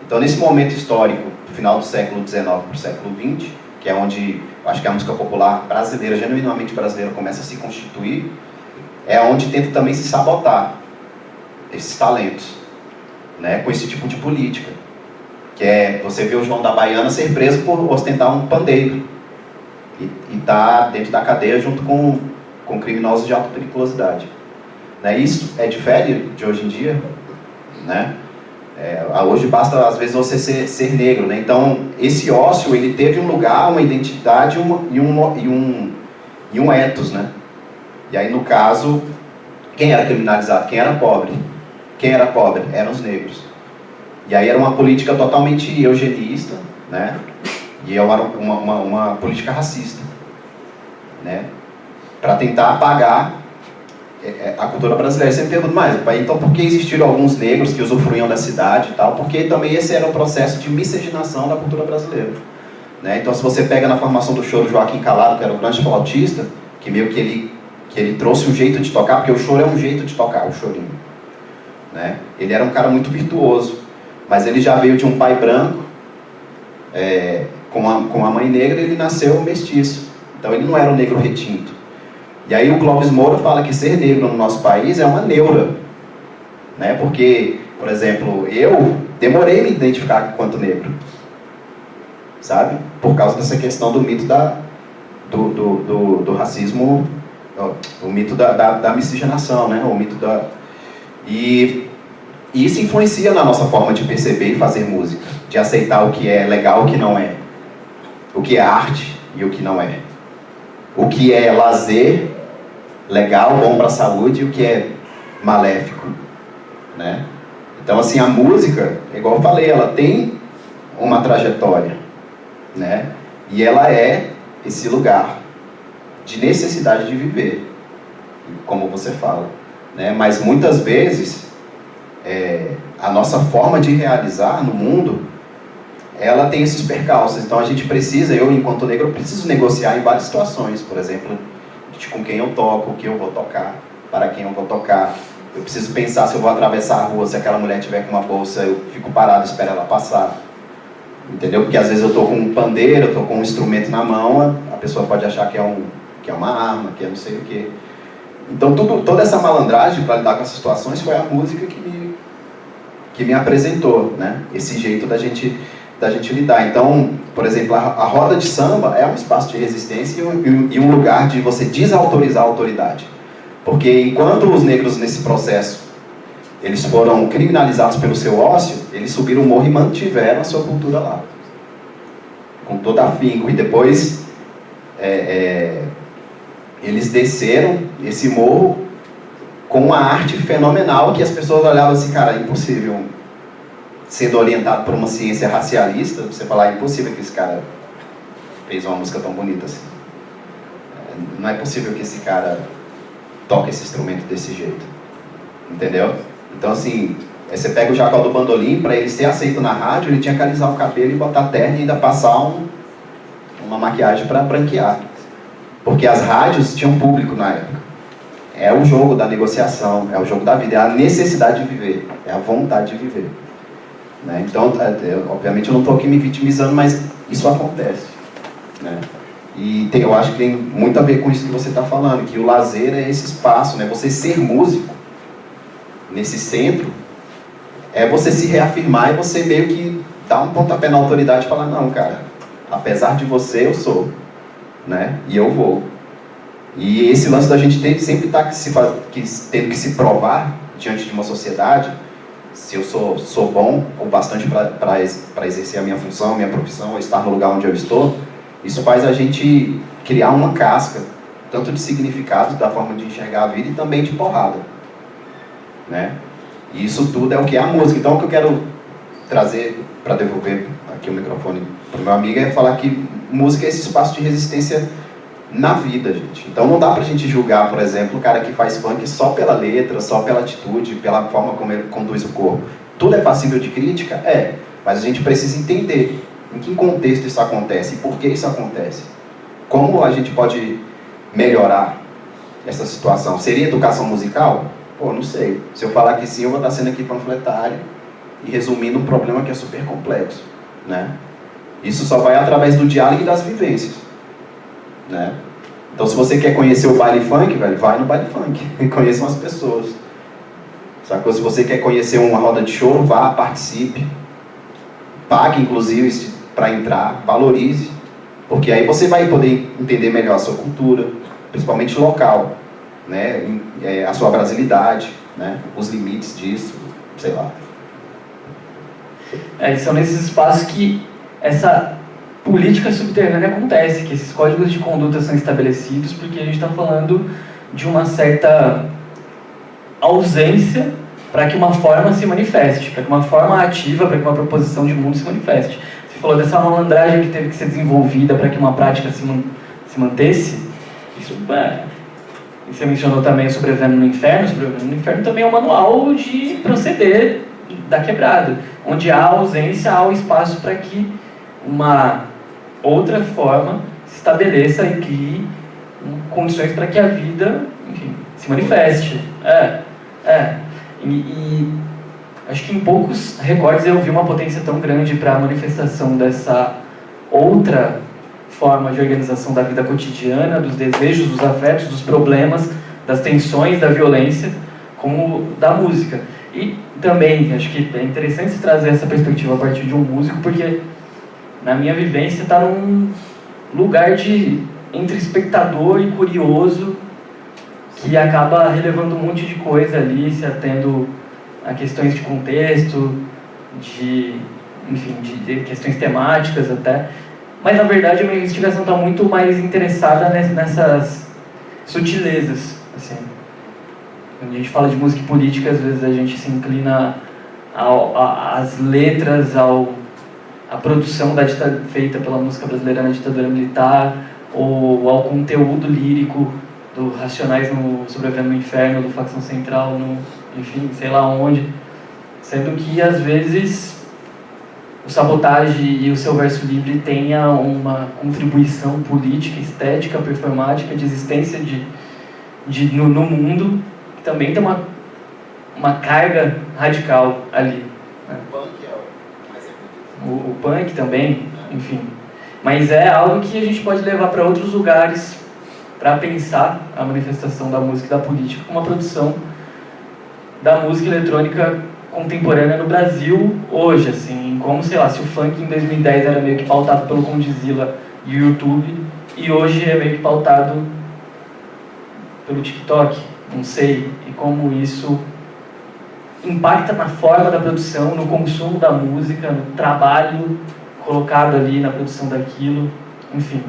Então nesse momento histórico, do final do século XIX para o século XX, que é onde acho que a música popular brasileira, genuinamente brasileira, começa a se constituir, é onde tenta também se sabotar esses talentos, né, com esse tipo de política. Que é você vê o João da Baiana ser preso por ostentar um pandeiro e tá dentro da cadeia junto com criminosos de alta periculosidade, né? Isso difere de hoje em dia, né? Hoje basta às vezes você ser negro, né? Então esse ócio, ele teve um lugar, uma identidade e um ethos, né? E aí no caso, quem era criminalizado? Quem era pobre? Quem era pobre? Eram os negros. E aí era uma política totalmente eugenista, né? E era uma política racista, né? Para tentar apagar a cultura brasileira. Você pergunta, mas então por que existiram alguns negros que usufruíam da cidade e tal? Porque também esse era um processo de miscigenação da cultura brasileira, né? Então se você pega na formação do choro Joaquim Calado, que era o grande flautista, que meio que ele trouxe um jeito de tocar, porque o choro é um jeito de tocar, o chorinho, né? Ele era um cara muito virtuoso, mas ele já veio de um pai branco, com uma mãe negra, ele nasceu mestiço. Então ele não era um negro retinto. E aí o Clóvis Moura fala que ser negro no nosso país é uma neura, né? Porque, por exemplo, eu demorei a me identificar enquanto negro, sabe? Por causa dessa questão do mito do racismo, o mito da miscigenação, né? O mito E isso influencia na nossa forma de perceber e fazer música, de aceitar o que é legal e o que não é, o que é arte e o que não é, o que é lazer, legal, bom para a saúde, e o que é maléfico, né? Então assim, a música, igual eu falei, ela tem uma trajetória, né? E ela é esse lugar de necessidade de viver, como você fala, né? Mas muitas vezes a nossa forma de realizar no mundo, ela tem esses percalços. Então a gente precisa, eu enquanto negro, preciso negociar em várias situações. Por exemplo, com quem eu toco, o que eu vou tocar, para quem eu vou tocar. Eu preciso pensar se eu vou atravessar a rua, se aquela mulher tiver com uma bolsa, eu fico parado e espero ela passar. Entendeu? Porque às vezes eu estou com um pandeiro, eu estou com um instrumento na mão, a pessoa pode achar que é uma arma, que é não sei o quê. Então toda essa malandragem para lidar com essas situações foi a música que me apresentou, né? Esse jeito da gente da gente lidar. Então, por exemplo, a roda de samba é um espaço de resistência e um lugar de você desautorizar a autoridade. Porque enquanto os negros nesse processo, eles foram criminalizados pelo seu ócio, eles subiram o morro e mantiveram a sua cultura lá. Com todo afinco. E depois, eles desceram esse morro com uma arte fenomenal que as pessoas olhavam assim, cara, é impossível. Sendo orientado por uma ciência racialista, você falar, é impossível que esse cara fez uma música tão bonita assim. Não é possível que esse cara toque esse instrumento desse jeito. Entendeu? Então, assim, você pega o Jacó do Bandolim, para ele ser aceito na rádio, ele tinha que alisar o cabelo e botar terno e ainda passar uma maquiagem para branquear. Porque as rádios tinham público na época. É o jogo da negociação, é o jogo da vida, é a necessidade de viver, é a vontade de viver. Né? Então, obviamente eu não estou aqui me vitimizando, mas isso acontece. Né? E eu acho que tem muito a ver com isso que você está falando, que o lazer é esse espaço, né? Você ser músico, nesse centro, é você se reafirmar e você meio que dar um pontapé na autoridade e falar, não, cara, apesar de você, eu sou, né? E eu vou. E esse lance da gente sempre estar tendo que se provar diante de uma sociedade, se eu sou bom o bastante para exercer a minha função, a minha profissão, ou estar no lugar onde eu estou, isso faz a gente criar uma casca, tanto de significado, da forma de enxergar a vida, e também de porrada. Né? E isso tudo é o que é a música. Então o que eu quero trazer, para devolver aqui o microfone para o meu amigo, é falar que música é esse espaço de resistência na vida, gente. Então não dá pra gente julgar, por exemplo, o cara que faz funk só pela letra, só pela atitude, pela forma como ele conduz o corpo. Tudo é passível de crítica? É. Mas a gente precisa entender em que contexto isso acontece e por que isso acontece. Como a gente pode melhorar essa situação? Seria educação musical? Pô, não sei. Se eu falar que sim, eu vou estar sendo aqui panfletário e resumindo um problema que é super complexo. Né? Isso só vai através do diálogo e das vivências. Né? Então, se você quer conhecer o baile funk, velho, vai no baile funk e conheça as pessoas. Sacou? Se você quer conhecer uma roda de choro, vá, participe. Pague, inclusive, para entrar, valorize. Porque aí você vai poder entender melhor a sua cultura, principalmente local, né? A sua brasilidade, né? Os limites disso, sei lá. São nesses espaços que essa política subterrânea acontece, que esses códigos de conduta são estabelecidos, porque a gente está falando de uma certa ausência para que uma forma se manifeste, para que uma forma ativa, para que uma proposição de mundo se manifeste. Você falou dessa malandragem que teve que ser desenvolvida para que uma prática se mantesse. Isso, você mencionou também o Sobrevivendo no Inferno. Sobrevivendo no Inferno também é um manual de proceder da quebrada, onde há ausência, há o espaço para que uma outra forma se estabeleça e crie condições para que a vida, enfim, se manifeste. E acho que em poucos recordes eu vi uma potência tão grande para a manifestação dessa outra forma de organização da vida cotidiana, dos desejos, dos afetos, dos problemas, das tensões, da violência, como da música. E também, acho que é interessante se trazer essa perspectiva a partir de um músico, porque na minha vivência está num lugar entre espectador e curioso, que acaba relevando um monte de coisa ali, se atendo a questões de contexto, de questões temáticas até. Mas, na verdade, a minha investigação está muito mais interessada nessas sutilezas. Assim. Quando a gente fala de música e política, às vezes a gente se inclina às letras, à produção feita pela música brasileira na ditadura militar, ou ao conteúdo lírico do Racionais no Sobrevivendo no Inferno, do Facção Central, enfim, sei lá onde. Sendo que, às vezes, o Sabotagem e o seu verso livre tenha uma contribuição política, estética, performática, de existência no mundo, que também tem uma carga radical ali. Né? O punk é o mais evidente. O punk também, enfim. Mas é algo que a gente pode levar para outros lugares para pensar a manifestação da música e da política com uma produção da música eletrônica contemporânea no Brasil hoje, assim, como, sei lá, se o funk em 2010 era meio que pautado pelo Condzilla e o YouTube, e hoje é meio que pautado pelo TikTok, não sei, e como isso impacta na forma da produção, no consumo da música, no trabalho colocado ali na produção daquilo, enfim.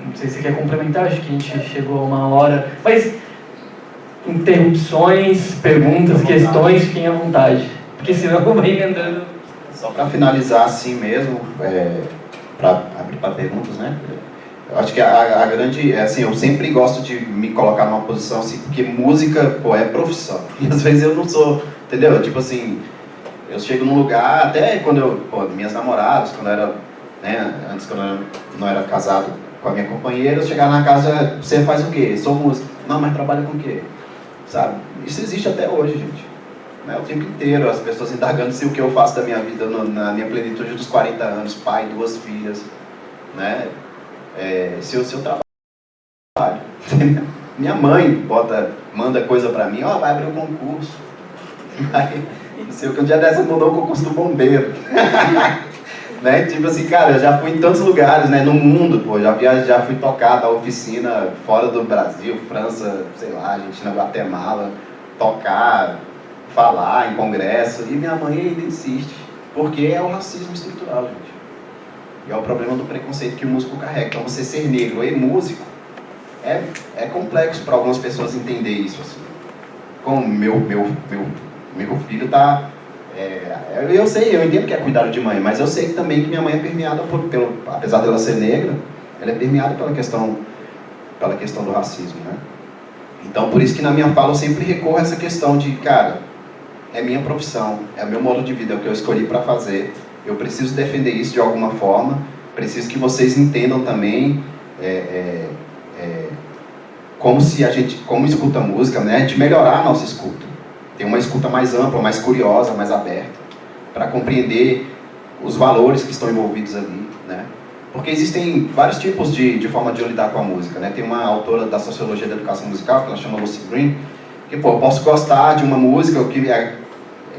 Não sei se você quer complementar, acho que a gente chegou a 1 hora, mas interrupções, perguntas, questões, fiquem à vontade, porque senão eu vou emendando. Só para finalizar assim mesmo, para abrir para perguntas, né? Eu acho que a grande, assim, eu sempre gosto de me colocar numa posição assim, porque música, pô, é profissão. E às vezes eu não sou, entendeu? Tipo assim, eu chego num lugar, até quando minhas namoradas, quando eu era, né, antes quando eu não era casado com a minha companheira, eu chegava na casa, você faz o quê? Sou músico. Não, mas trabalha com o quê? Sabe? Isso existe até hoje, gente. Né? O tempo inteiro, as pessoas indagando se o que eu faço da minha vida na minha plenitude dos 40 anos, pai, 2 filhas, né? Se eu trabalho. Minha mãe manda coisa pra mim, vai abrir um concurso. Aí, não sei o que, um dia dessa mudou o concurso do bombeiro. Né? Tipo assim, cara, eu já fui em tantos lugares, né, no mundo, pô, já fui tocar da oficina fora do Brasil, França, sei lá, Argentina, Guatemala, tocar, falar em congresso, e minha mãe ainda insiste, porque é o racismo estrutural, gente. E é o problema do preconceito que o músico carrega. Então, você ser negro e músico é complexo para algumas pessoas entender isso, assim. Como meu filho tá... eu sei, eu entendo que é cuidado de mãe, mas eu sei também que minha mãe é permeada apesar dela ser negra, ela é permeada pela questão do racismo, né? Então, por isso que na minha fala eu sempre recorro a essa questão de, cara, é minha profissão, é o meu modo de vida, é o que eu escolhi para fazer, eu preciso defender isso de alguma forma, preciso que vocês entendam também como escuta música, né? A gente melhorar a nossa escuta. Ter uma escuta mais ampla, mais curiosa, mais aberta, para compreender os valores que estão envolvidos ali, né? Porque existem vários tipos de forma de lidar com a música, né? Tem uma autora da Sociologia da Educação Musical, que ela chama Lucy Green, que, eu posso gostar de uma música,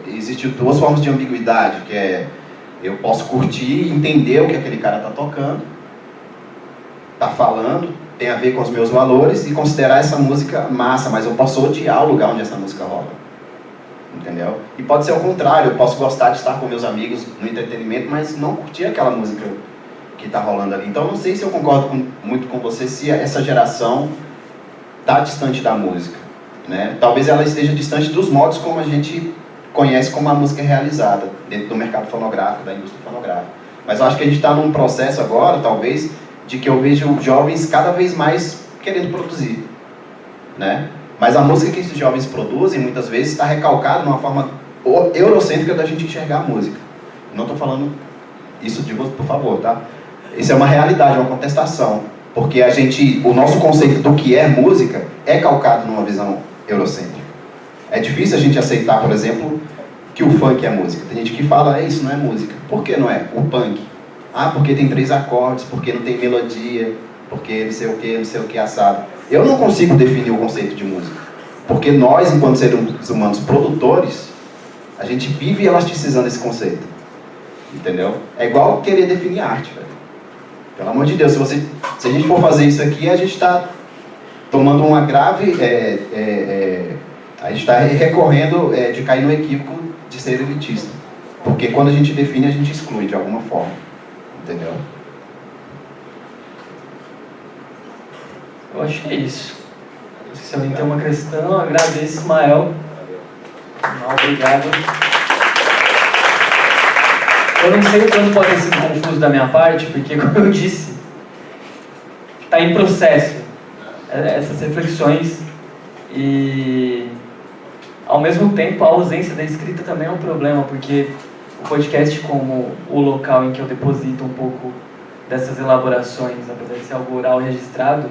existem 2 formas de ambiguidade, que é, eu posso curtir, entender o que aquele cara está tocando, está falando, tem a ver com os meus valores, e considerar essa música massa, mas eu posso odiar o lugar onde essa música rola. Entendeu? E pode ser ao contrário, eu posso gostar de estar com meus amigos no entretenimento, mas não curtir aquela música que está rolando ali. Então, não sei se eu concordo muito com você, se essa geração está distante da música, né? Talvez ela esteja distante dos modos como a gente conhece como a música é realizada dentro do mercado fonográfico, da indústria fonográfica. Mas eu acho que a gente está num processo agora, talvez, de que eu vejo jovens cada vez mais querendo produzir, né? Mas a música que esses jovens produzem, muitas vezes, está recalcada de uma forma eurocêntrica da gente enxergar a música. Não estou falando isso de você, por favor, tá? Isso é uma realidade, uma contestação. Porque o nosso conceito do que é música é calcado numa visão eurocêntrica. É difícil a gente aceitar, por exemplo, que o funk é música. Tem gente que fala, isso não é música. Por que não é? O punk. Porque tem 3 acordes, porque não tem melodia, porque não sei o que, assado. Eu não consigo definir o conceito de música. Porque nós, enquanto seres humanos produtores, a gente vive elasticizando esse conceito. Entendeu? É igual querer definir arte, velho. Pelo amor de Deus, se a gente for fazer isso aqui, a gente está tomando uma grave... a gente está recorrendo de cair no equívoco de ser elitista. Porque quando a gente define, a gente exclui de alguma forma. Entendeu? Eu acho que é isso. Se alguém tem uma questão, agradeço, Ismael. Obrigado. Eu não sei o quanto pode ter sido confuso da minha parte, porque, como eu disse, está em processo essas reflexões e, ao mesmo tempo, a ausência da escrita também é um problema, porque o podcast, como o local em que eu deposito um pouco dessas elaborações, apesar de ser algo oral registrado,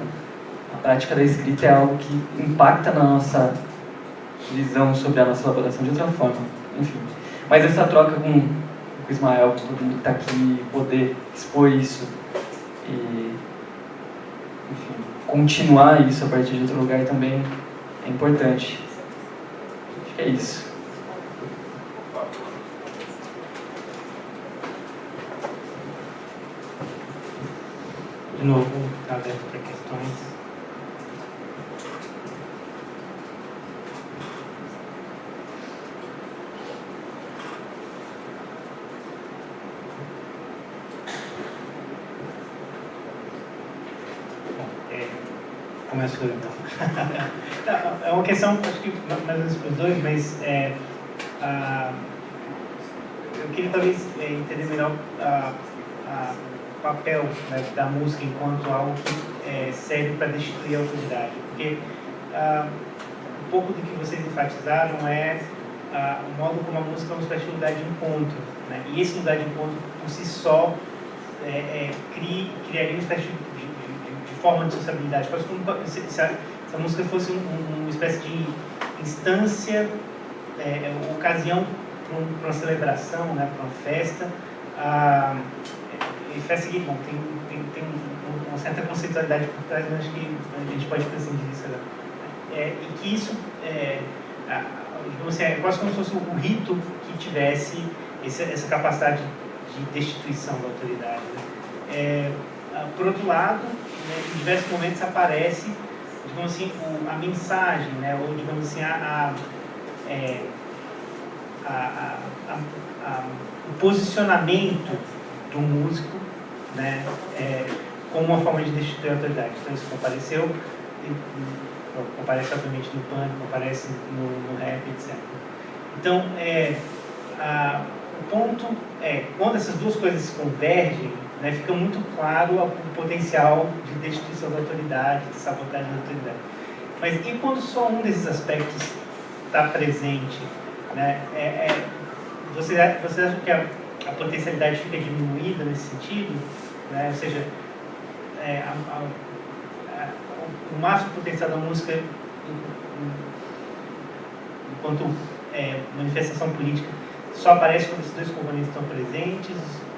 a prática da escrita é algo que impacta na nossa visão sobre a nossa elaboração de outra forma. Enfim, mas essa troca com o Ismael, com todo mundo que está aqui, poder expor isso e, enfim, continuar isso a partir de outro lugar também é importante. Acho que é isso. novo, está aberto para questões. Começo eu, então. É uma questão, acho que mais ou menos para os dois, mas eu queria talvez entender melhor o papel, né, da música enquanto algo que serve para destituir a autoridade. Porque um pouco do que vocês enfatizaram é o modo como a música é uma espécie de lugar de encontro, né? E esse lugar de encontro, por si só, criaria uma espécie de forma de sociabilidade, quase como se a música fosse uma espécie de instância, ocasião para uma celebração, né, para uma festa. E festa que, bom, tem uma certa conceitualidade por trás, mas acho que a gente pode pensar nisso agora. E que isso é quase como se fosse um rito que tivesse essa capacidade de destituição da autoridade, né? Por outro lado, né, em diversos momentos aparece, digamos assim, a mensagem, né, ou digamos assim, o posicionamento do músico, né, como uma forma de destituir a autoridade. Então isso compareceu, comparece obviamente no punk, comparece no rap, etc. Então, o ponto é, quando essas duas coisas se convergem, né, fica muito claro o potencial de destituição da autoridade, de sabotagem da autoridade. Mas e quando só um desses aspectos está presente, né, você acha que a potencialidade fica diminuída nesse sentido? Né? Ou seja, o máximo potencial da música enquanto manifestação política só aparece quando esses dois componentes estão presentes,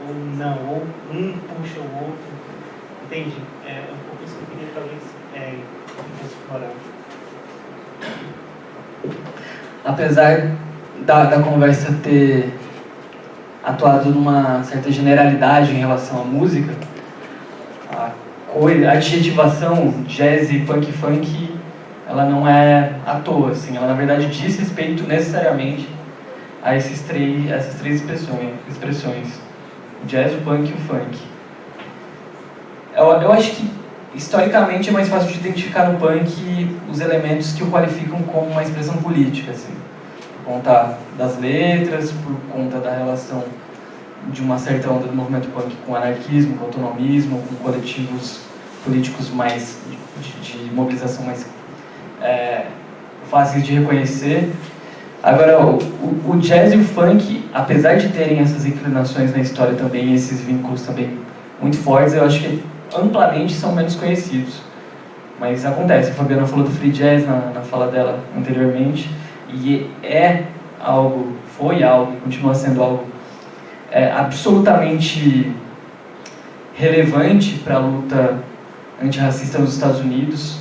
ou não, ou um puxa o outro, entende? Um pouco isso que eu queria talvez explorar. Apesar da conversa ter atuado numa certa generalidade em relação à música, a adjetivação jazz, punk e funk, ela não é à toa, assim, ela na verdade diz respeito necessariamente a essas três expressões, o jazz, o punk e o funk. Eu acho que historicamente é mais fácil de identificar no punk os elementos que o qualificam como uma expressão política, assim, por conta das letras, por conta da relação de uma certa onda do movimento punk com anarquismo, com autonomismo, com coletivos políticos mais de mobilização mais fáceis de reconhecer. Agora, o jazz e o funk, apesar de terem essas inclinações na história também, esses vínculos também muito fortes, eu acho que amplamente são menos conhecidos. Mas acontece, a Fabiana falou do free jazz na fala dela anteriormente, e foi algo, e continua sendo algo absolutamente relevante para a luta antirracista nos Estados Unidos,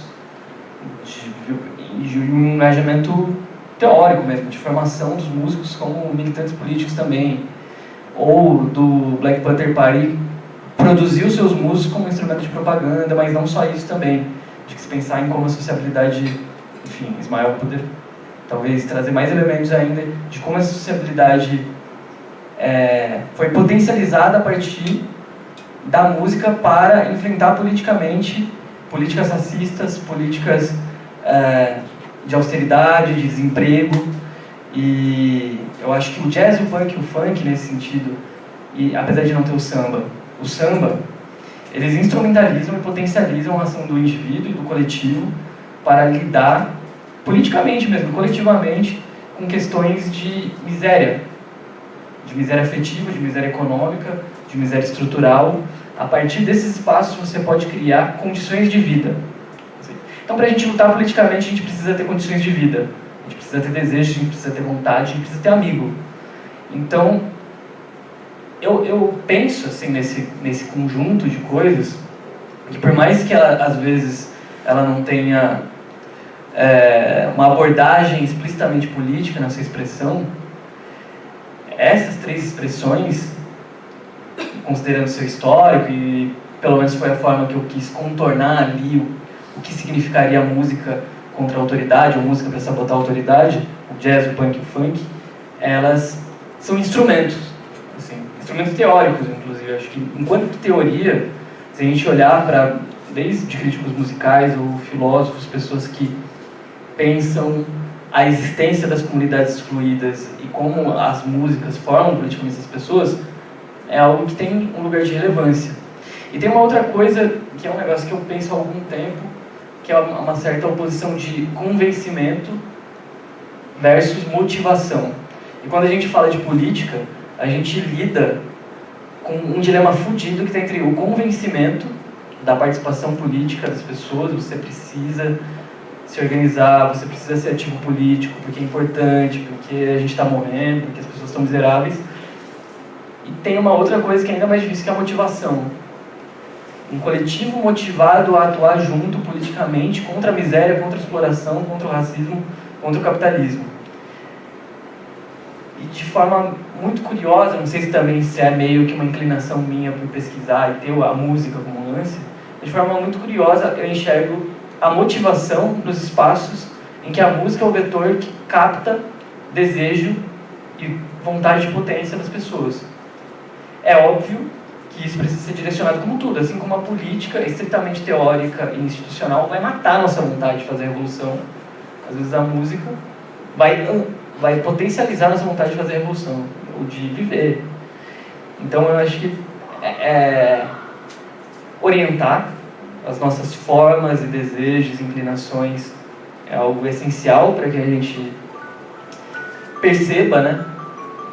de um engajamento teórico mesmo, de formação dos músicos como militantes políticos também, ou do Black Panther Party produzir os seus músicos como instrumento de propaganda, mas não só isso também, de que se pensar em como a sociabilidade, enfim, Ismael poder talvez trazer mais elementos ainda de como a sociabilidade foi potencializada a partir da música para enfrentar politicamente políticas racistas, políticas de austeridade, de desemprego. E eu acho que o jazz, o punk e o funk nesse sentido, e apesar de não ter o samba, eles instrumentalizam e potencializam a ação do indivíduo e do coletivo para lidar politicamente mesmo, coletivamente, com questões de miséria afetiva, de miséria econômica, de miséria estrutural. A partir desses espaços você pode criar condições de vida. Então, para a gente lutar politicamente, a gente precisa ter condições de vida, a gente precisa ter desejo, a gente precisa ter vontade, a gente precisa ter amigo. Então, eu penso assim, nesse conjunto de coisas, que por mais que às vezes ela não tenha uma abordagem explicitamente política nessa expressão, essas três expressões, considerando seu histórico e pelo menos foi a forma que eu quis contornar ali o que significaria a música contra a autoridade, ou música para sabotar a autoridade, o jazz, o punk e o funk, elas são instrumentos, assim, instrumentos teóricos, inclusive. Acho que, enquanto teoria, se a gente olhar para, desde críticos musicais ou filósofos, pessoas que pensam a existência das comunidades excluídas e como as músicas formam politicamente essas pessoas, é algo que tem um lugar de relevância. E tem uma outra coisa, que é um negócio que eu penso há algum tempo, que é uma certa oposição de convencimento versus motivação. E quando a gente fala de política, a gente lida com um dilema fudido que está entre o convencimento da participação política das pessoas, você precisa se organizar, você precisa ser ativo político, porque é importante, porque a gente está morrendo, porque as pessoas estão miseráveis. E tem uma outra coisa que é ainda mais difícil, que é a motivação. Um coletivo motivado a atuar junto politicamente contra a miséria, contra a exploração, contra o racismo, contra o capitalismo. E de forma muito curiosa, não sei se também se é meio que uma inclinação minha por pesquisar e ter a música como lance, de forma muito curiosa eu enxergo a motivação nos espaços em que a música é o vetor que capta desejo e vontade de potência das pessoas. É óbvio que isso precisa ser direcionado como tudo, assim como a política estritamente teórica e institucional vai matar a nossa vontade de fazer revolução. Às vezes a música vai potencializar a nossa vontade de fazer revolução, ou de viver. Então eu acho que orientar as nossas formas e desejos, inclinações, é algo essencial para que a gente perceba, né,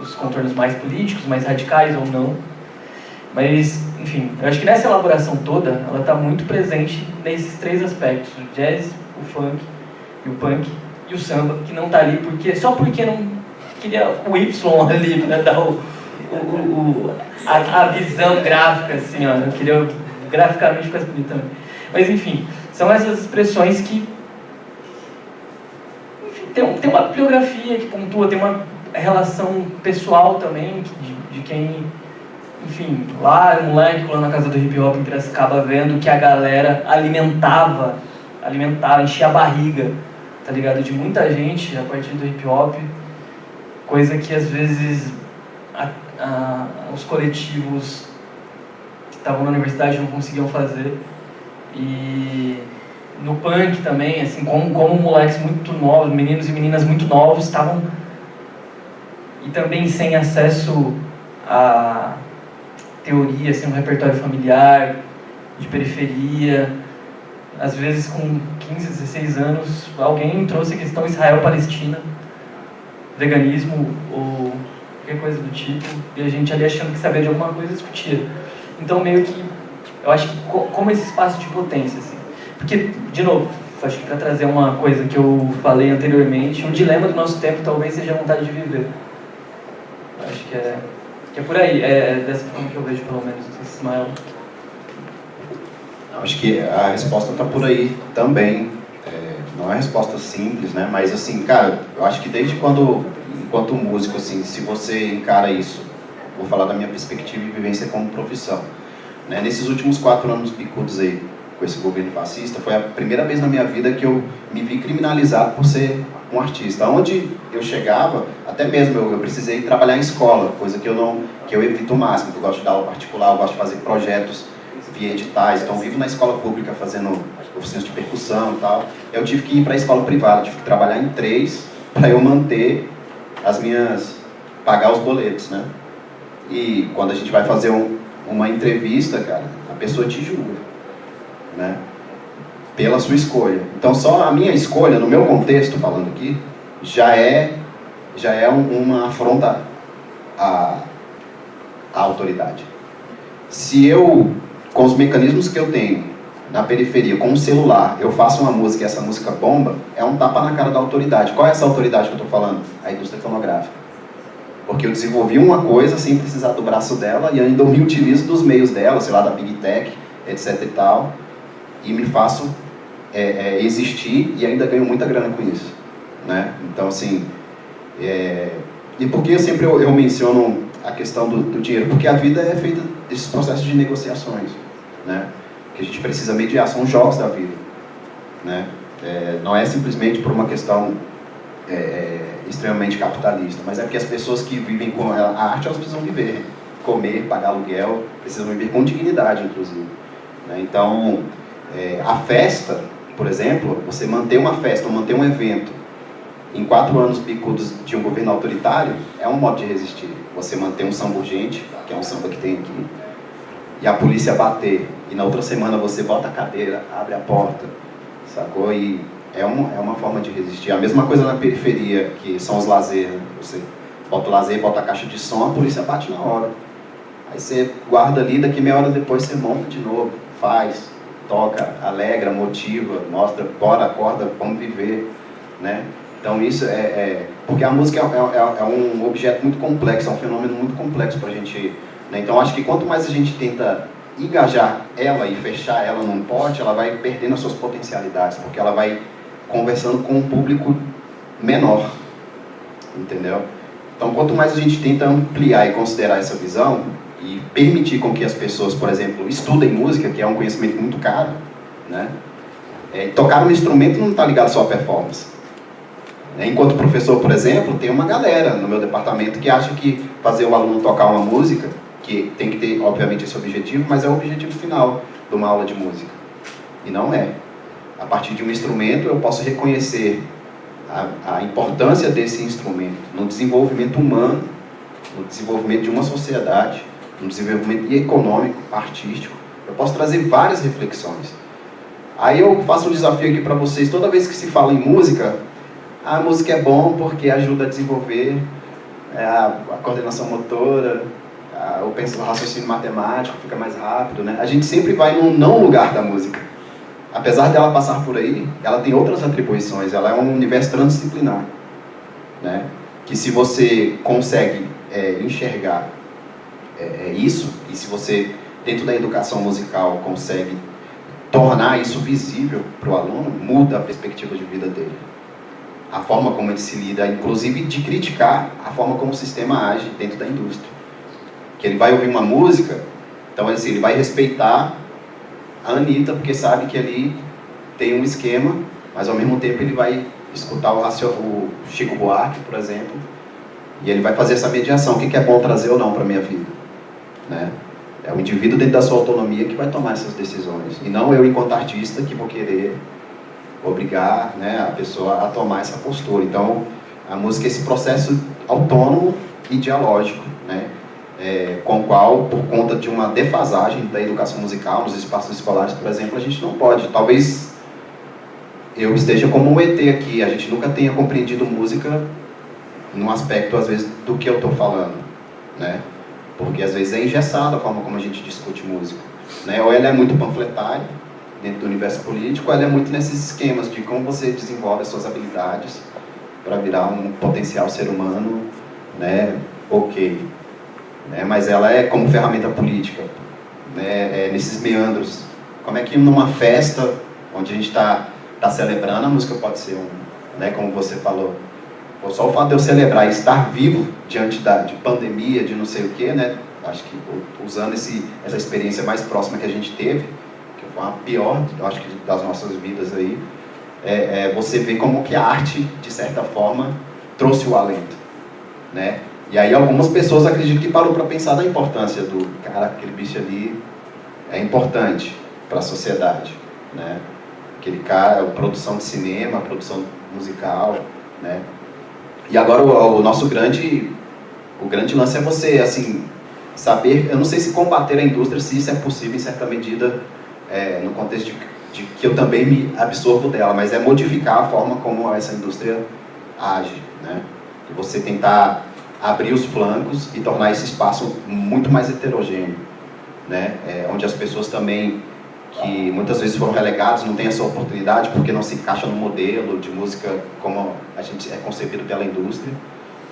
os contornos mais políticos, mais radicais ou não. Mas, enfim, eu acho que nessa elaboração toda, ela está muito presente nesses três aspectos: o jazz, o funk e o punk, e o samba, que não está ali só porque não queria o Y ali para dar a visão gráfica, assim, ó, não queria graficamente ficar bonito também. Mas, enfim, são essas expressões que, enfim, tem uma bibliografia que pontua, tem uma relação pessoal também de quem, enfim, lá moleque, lá na casa do hip hop em Piracicaba, vendo que a galera alimentava, enchia a barriga, tá ligado, de muita gente a partir do hip hop, coisa que às vezes os coletivos que estavam na universidade não conseguiam fazer. E no punk também, assim, como moleques muito novos, meninos e meninas muito novos estavam, e também sem acesso a teoria, assim, um repertório familiar, de periferia, às vezes com 15, 16 anos, alguém trouxe a questão Israel-Palestina, veganismo ou qualquer coisa do tipo, e a gente ali achando que sabia de alguma coisa discutia. Então meio que, eu acho que como esse espaço de potência, assim, porque, de novo, acho que para trazer uma coisa que eu falei anteriormente, o dilema do nosso tempo talvez seja a vontade de viver. Acho que é por aí, é dessa forma que eu vejo, pelo menos, esse Ismael. Acho que a resposta está por aí também. Não é uma resposta simples, né? Mas, assim, cara, eu acho que desde quando, enquanto músico, assim, se você encara isso, vou falar da minha perspectiva e vivência como profissão, né? Nesses últimos 4 anos picudos aí, com esse governo fascista, foi a primeira vez na minha vida que eu me vi criminalizado por ser um artista. Onde eu chegava, até mesmo eu precisei trabalhar em escola, coisa que eu evito o máximo. Eu gosto de dar aula particular, eu gosto de fazer projetos via editais, então eu vivo na escola pública fazendo oficinas de percussão e tal. Eu tive que ir para a escola privada, tive que trabalhar em 3 para eu manter pagar os boletos, né? E quando a gente vai fazer uma entrevista, cara, a pessoa te julga, né? Pela sua escolha. Então só a minha escolha, no meu contexto, falando aqui, já é uma afronta à autoridade. Se eu, com os mecanismos que eu tenho na periferia, com um celular, eu faço uma música e essa música bomba, é um tapa na cara da autoridade. Qual é essa autoridade que eu estou falando? A indústria fonográfica. Porque eu desenvolvi uma coisa sem precisar do braço dela e ainda eu me utilizo dos meios dela, sei lá, da Big Tech, etc e tal, e me faço existir e ainda ganho muita grana com isso, né? Então, assim, e por que sempre eu menciono a questão do dinheiro? Porque a vida é feita desses processos de negociações, né? Que a gente precisa mediar, são os jogos da vida, né? Não é simplesmente por uma questão extremamente capitalista, mas é porque as pessoas que vivem com a arte, elas precisam viver, comer, pagar aluguel, precisam viver com dignidade, inclusive, né? Então, a festa, por exemplo, você manter uma festa, ou manter um evento em 4 anos bicudos de um governo autoritário, é um modo de resistir. Você manter um samba urgente, que é um samba que tem aqui, e a polícia bater, e na outra semana você bota a cadeira, abre a porta, sacou? E é uma forma de resistir. A mesma coisa na periferia, que são os lazer, né? Você bota o lazer, bota a caixa de som, a polícia bate na hora. Aí você guarda ali, daqui meia hora depois você monta de novo, faz, toca, alegra, motiva, mostra, bora, acorda, vamos viver, né? Então isso porque a música é um objeto muito complexo, é um fenômeno muito complexo para a gente, né? Então acho que quanto mais a gente tenta engajar ela e fechar ela num pote, ela vai perdendo as suas potencialidades, porque ela vai conversando com um público menor, entendeu? Então quanto mais a gente tenta ampliar e considerar essa visão e permitir com que as pessoas, por exemplo, estudem música, que é um conhecimento muito caro, né? Tocar um instrumento não está ligado só à performance. Enquanto professor, por exemplo, tem uma galera no meu departamento que acha que fazer o aluno tocar uma música, que tem que ter, obviamente, esse objetivo, mas é o objetivo final de uma aula de música. E não é. A partir de um instrumento, eu posso reconhecer a importância desse instrumento no desenvolvimento humano, no desenvolvimento de uma sociedade, no desenvolvimento econômico, artístico. Eu posso trazer várias reflexões. Aí eu faço um desafio aqui para vocês. Toda vez que se fala em música, a música é bom porque ajuda a desenvolver a coordenação motora, o raciocínio matemático fica mais rápido, né? A gente sempre vai num não lugar da música. Apesar dela passar por aí, ela tem outras atribuições, ela é um universo transdisciplinar, né? Que se você consegue enxergar isso, e se você, dentro da educação musical, consegue tornar isso visível para o aluno, muda a perspectiva de vida dele. A forma como ele se lida, inclusive de criticar a forma como o sistema age dentro da indústria. Que ele vai ouvir uma música, então assim, ele vai respeitar a Anitta, porque sabe que ali tem um esquema, mas ao mesmo tempo ele vai escutar o Chico Buarque, por exemplo, e ele vai fazer essa mediação, o que é bom trazer ou não para a minha vida, né? É o indivíduo dentro da sua autonomia que vai tomar essas decisões, e não eu, enquanto artista, que vou querer obrigar, né, a pessoa a tomar essa postura. Então, a música é esse processo autônomo e dialógico, né, com o qual, por conta de uma defasagem da educação musical nos espaços escolares, por exemplo, a gente não pode. Talvez eu esteja como um ET aqui, a gente nunca tenha compreendido música num aspecto, às vezes, do que eu estou falando, né? Porque, às vezes, é engessada a forma como a gente discute música, né? Ou ela é muito panfletária, dentro do universo político, ela é muito nesses esquemas de como você desenvolve as suas habilidades para virar um potencial ser humano, né? Ok. Né? Mas ela é como ferramenta política, né? Nesses meandros. Como é que numa festa, onde a gente está celebrando, a música pode ser né? Como você falou. Só o fato de eu celebrar e estar vivo diante de pandemia, de não sei o quê, né? Acho que usando essa experiência mais próxima que a gente teve, que foi a pior, eu acho que das nossas vidas aí, você vê como que a arte, de certa forma, trouxe o alento, né? E aí algumas pessoas acreditam que parou para pensar na importância do cara, aquele bicho ali é importante para a sociedade, né? Aquele cara, a produção de cinema, a produção musical, né? E agora o grande lance é você, assim, saber, eu não sei se combater a indústria, se isso é possível em certa medida, no contexto de que eu também me absorvo dela, mas é modificar a forma como essa indústria age, né? E você tentar abrir os flancos e tornar esse espaço muito mais heterogêneo, né? Onde as pessoas também, que muitas vezes foram relegadas, não têm essa oportunidade porque não se encaixa no modelo de música como a gente é concebido pela indústria,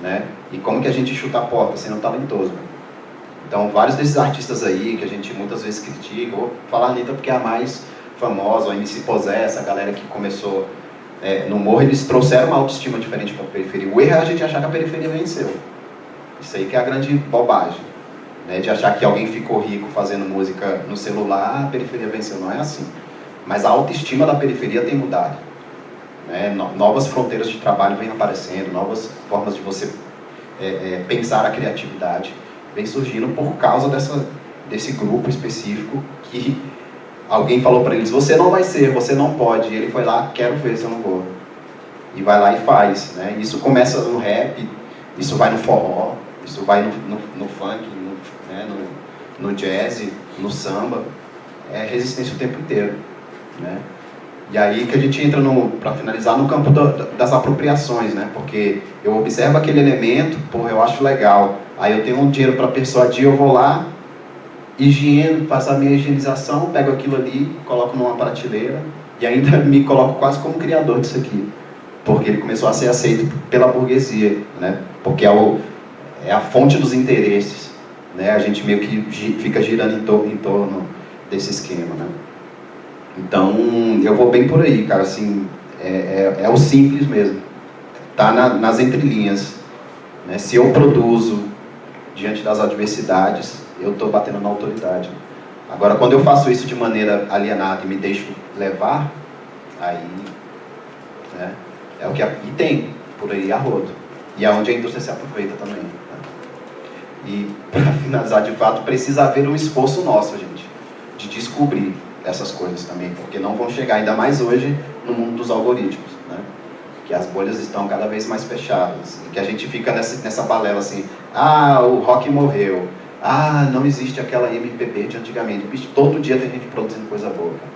né? E como que a gente chuta a porta sendo talentoso, né? Então, vários desses artistas aí que a gente muitas vezes critica, vou falar a Anitta porque é a mais famosa, a MC Posé, essa galera que começou no morro, eles trouxeram uma autoestima diferente para a periferia. O erro é a gente achar que a periferia venceu. Isso aí que é a grande bobagem, né, de achar que alguém ficou rico fazendo música no celular, a periferia venceu. Não é assim. Mas a autoestima da periferia tem mudado. Né? Novas fronteiras de trabalho vêm aparecendo, novas formas de você pensar a criatividade vem surgindo por causa desse grupo específico que alguém falou para eles: você não vai ser, você não pode. E ele foi lá: quero ver se eu não vou. E vai lá e faz. Né? Isso começa no rap, isso vai no forró, isso vai no funk, no jazz, no samba. É resistência o tempo inteiro. Né? E aí que a gente entra, para finalizar, no campo das apropriações, né? Porque eu observo aquele elemento, porra, eu acho legal. Aí eu tenho um dinheiro para persuadir, eu vou lá, faço a minha higienização, pego aquilo ali, coloco numa prateleira e ainda me coloco quase como criador disso aqui. Porque ele começou a ser aceito pela burguesia, né? Porque é a fonte dos interesses, né? A gente meio que fica girando em torno desse esquema, né? Então, eu vou bem por aí, cara, assim, é o simples mesmo, tá nas entrelinhas, né? Se eu produzo diante das adversidades, eu estou batendo na autoridade. Agora, quando eu faço isso de maneira alienada e me deixo levar, aí, né, é o que e tem por aí a rodo, e é onde a indústria se aproveita também. Né? E, para finalizar, de fato, precisa haver um esforço nosso, gente, de descobrir essas coisas também, porque não vão chegar, ainda mais hoje, no mundo dos algoritmos, né? Que as bolhas estão cada vez mais fechadas, e que a gente fica nessa balela assim: ah, o rock morreu, ah, não existe aquela MPB de antigamente. Bicho, todo dia tem gente produzindo coisa boa, cara.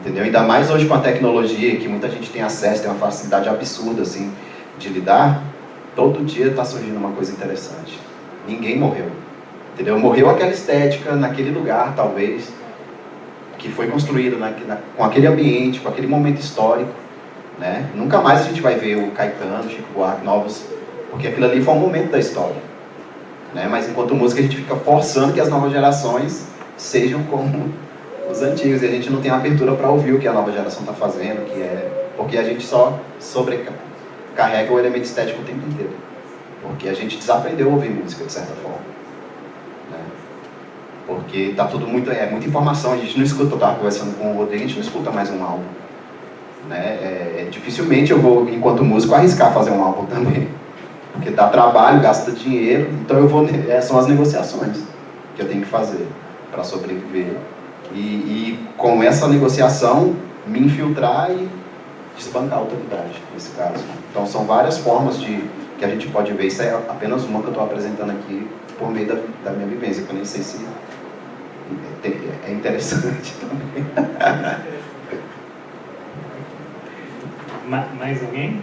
Entendeu? Ainda mais hoje com a tecnologia, que muita gente tem acesso, tem uma facilidade absurda assim, de lidar, todo dia está surgindo uma coisa interessante. Ninguém morreu, entendeu? Morreu aquela estética naquele lugar, talvez, que foi construído com aquele ambiente, com aquele momento histórico, né? Nunca mais a gente vai ver o Caetano, Chico Buarque, novos, porque aquilo ali foi um momento da história, né? Mas enquanto música a gente fica forçando que as novas gerações sejam como os antigos, e a gente não tem abertura para ouvir o que a nova geração está fazendo, porque a gente só sobrecarrega o elemento estético o tempo inteiro, porque a gente desaprendeu a ouvir música de certa forma. Porque tá tudo muita informação, a gente não escuta. Eu estava conversando com o Rodrigo, a gente não escuta mais um álbum, né? Dificilmente eu vou, enquanto músico, arriscar fazer um álbum também, porque dá trabalho, gasta dinheiro, então eu vou, são as negociações que eu tenho que fazer para sobreviver, e com essa negociação me infiltrar e desbancar a autoridade, nesse caso. Então são várias formas que a gente pode ver. Isso é apenas uma que eu estou apresentando aqui por meio da minha vivência, que eu nem sei se é interessante também. Mais alguém?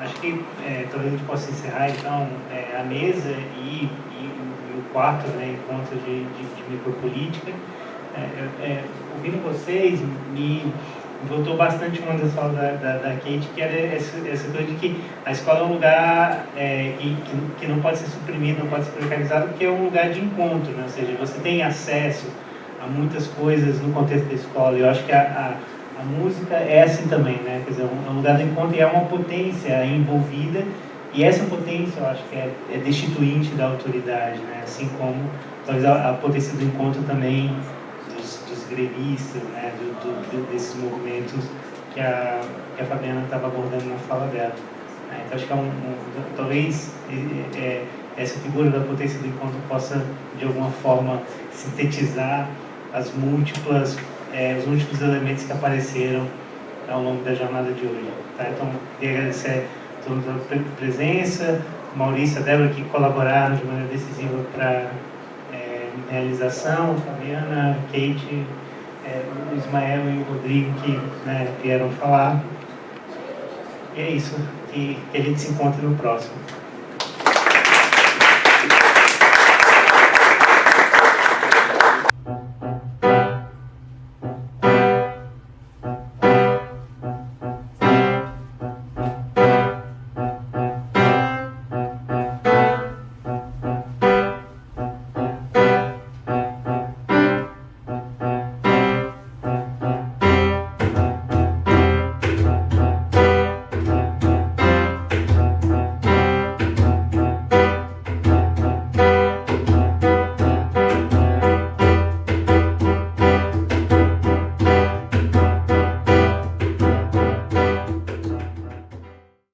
Acho que talvez a gente possa encerrar então a mesa e o quarto, né, encontro de micropolítica. Ouvindo vocês, me voltou bastante uma das falas da Kate, que era essa coisa de que a escola é um lugar que não pode ser suprimido, não pode ser precarizado, porque é um lugar de encontro, né? Ou seja, você tem acesso a muitas coisas no contexto da escola. Eu acho que a música é assim também, né? Quer dizer, é um lugar de encontro e é uma potência envolvida, e essa potência eu acho que é destituinte da autoridade, né? Assim como talvez a potência do encontro também dos grevistas, né? Desses movimentos que a Fabiana estava abordando na fala dela. Né? Então acho que talvez essa figura da potência do encontro possa de alguma forma sintetizar os múltiplos elementos que apareceram ao longo da jornada de hoje. Tá? Então, queria agradecer a toda a presença, Maurício, a Débora, que colaboraram de maneira decisiva para a realização, a Fabiana, a Kate, o Ismael e o Rodrigo, que, né, vieram falar. E é isso, que a gente se encontre no próximo.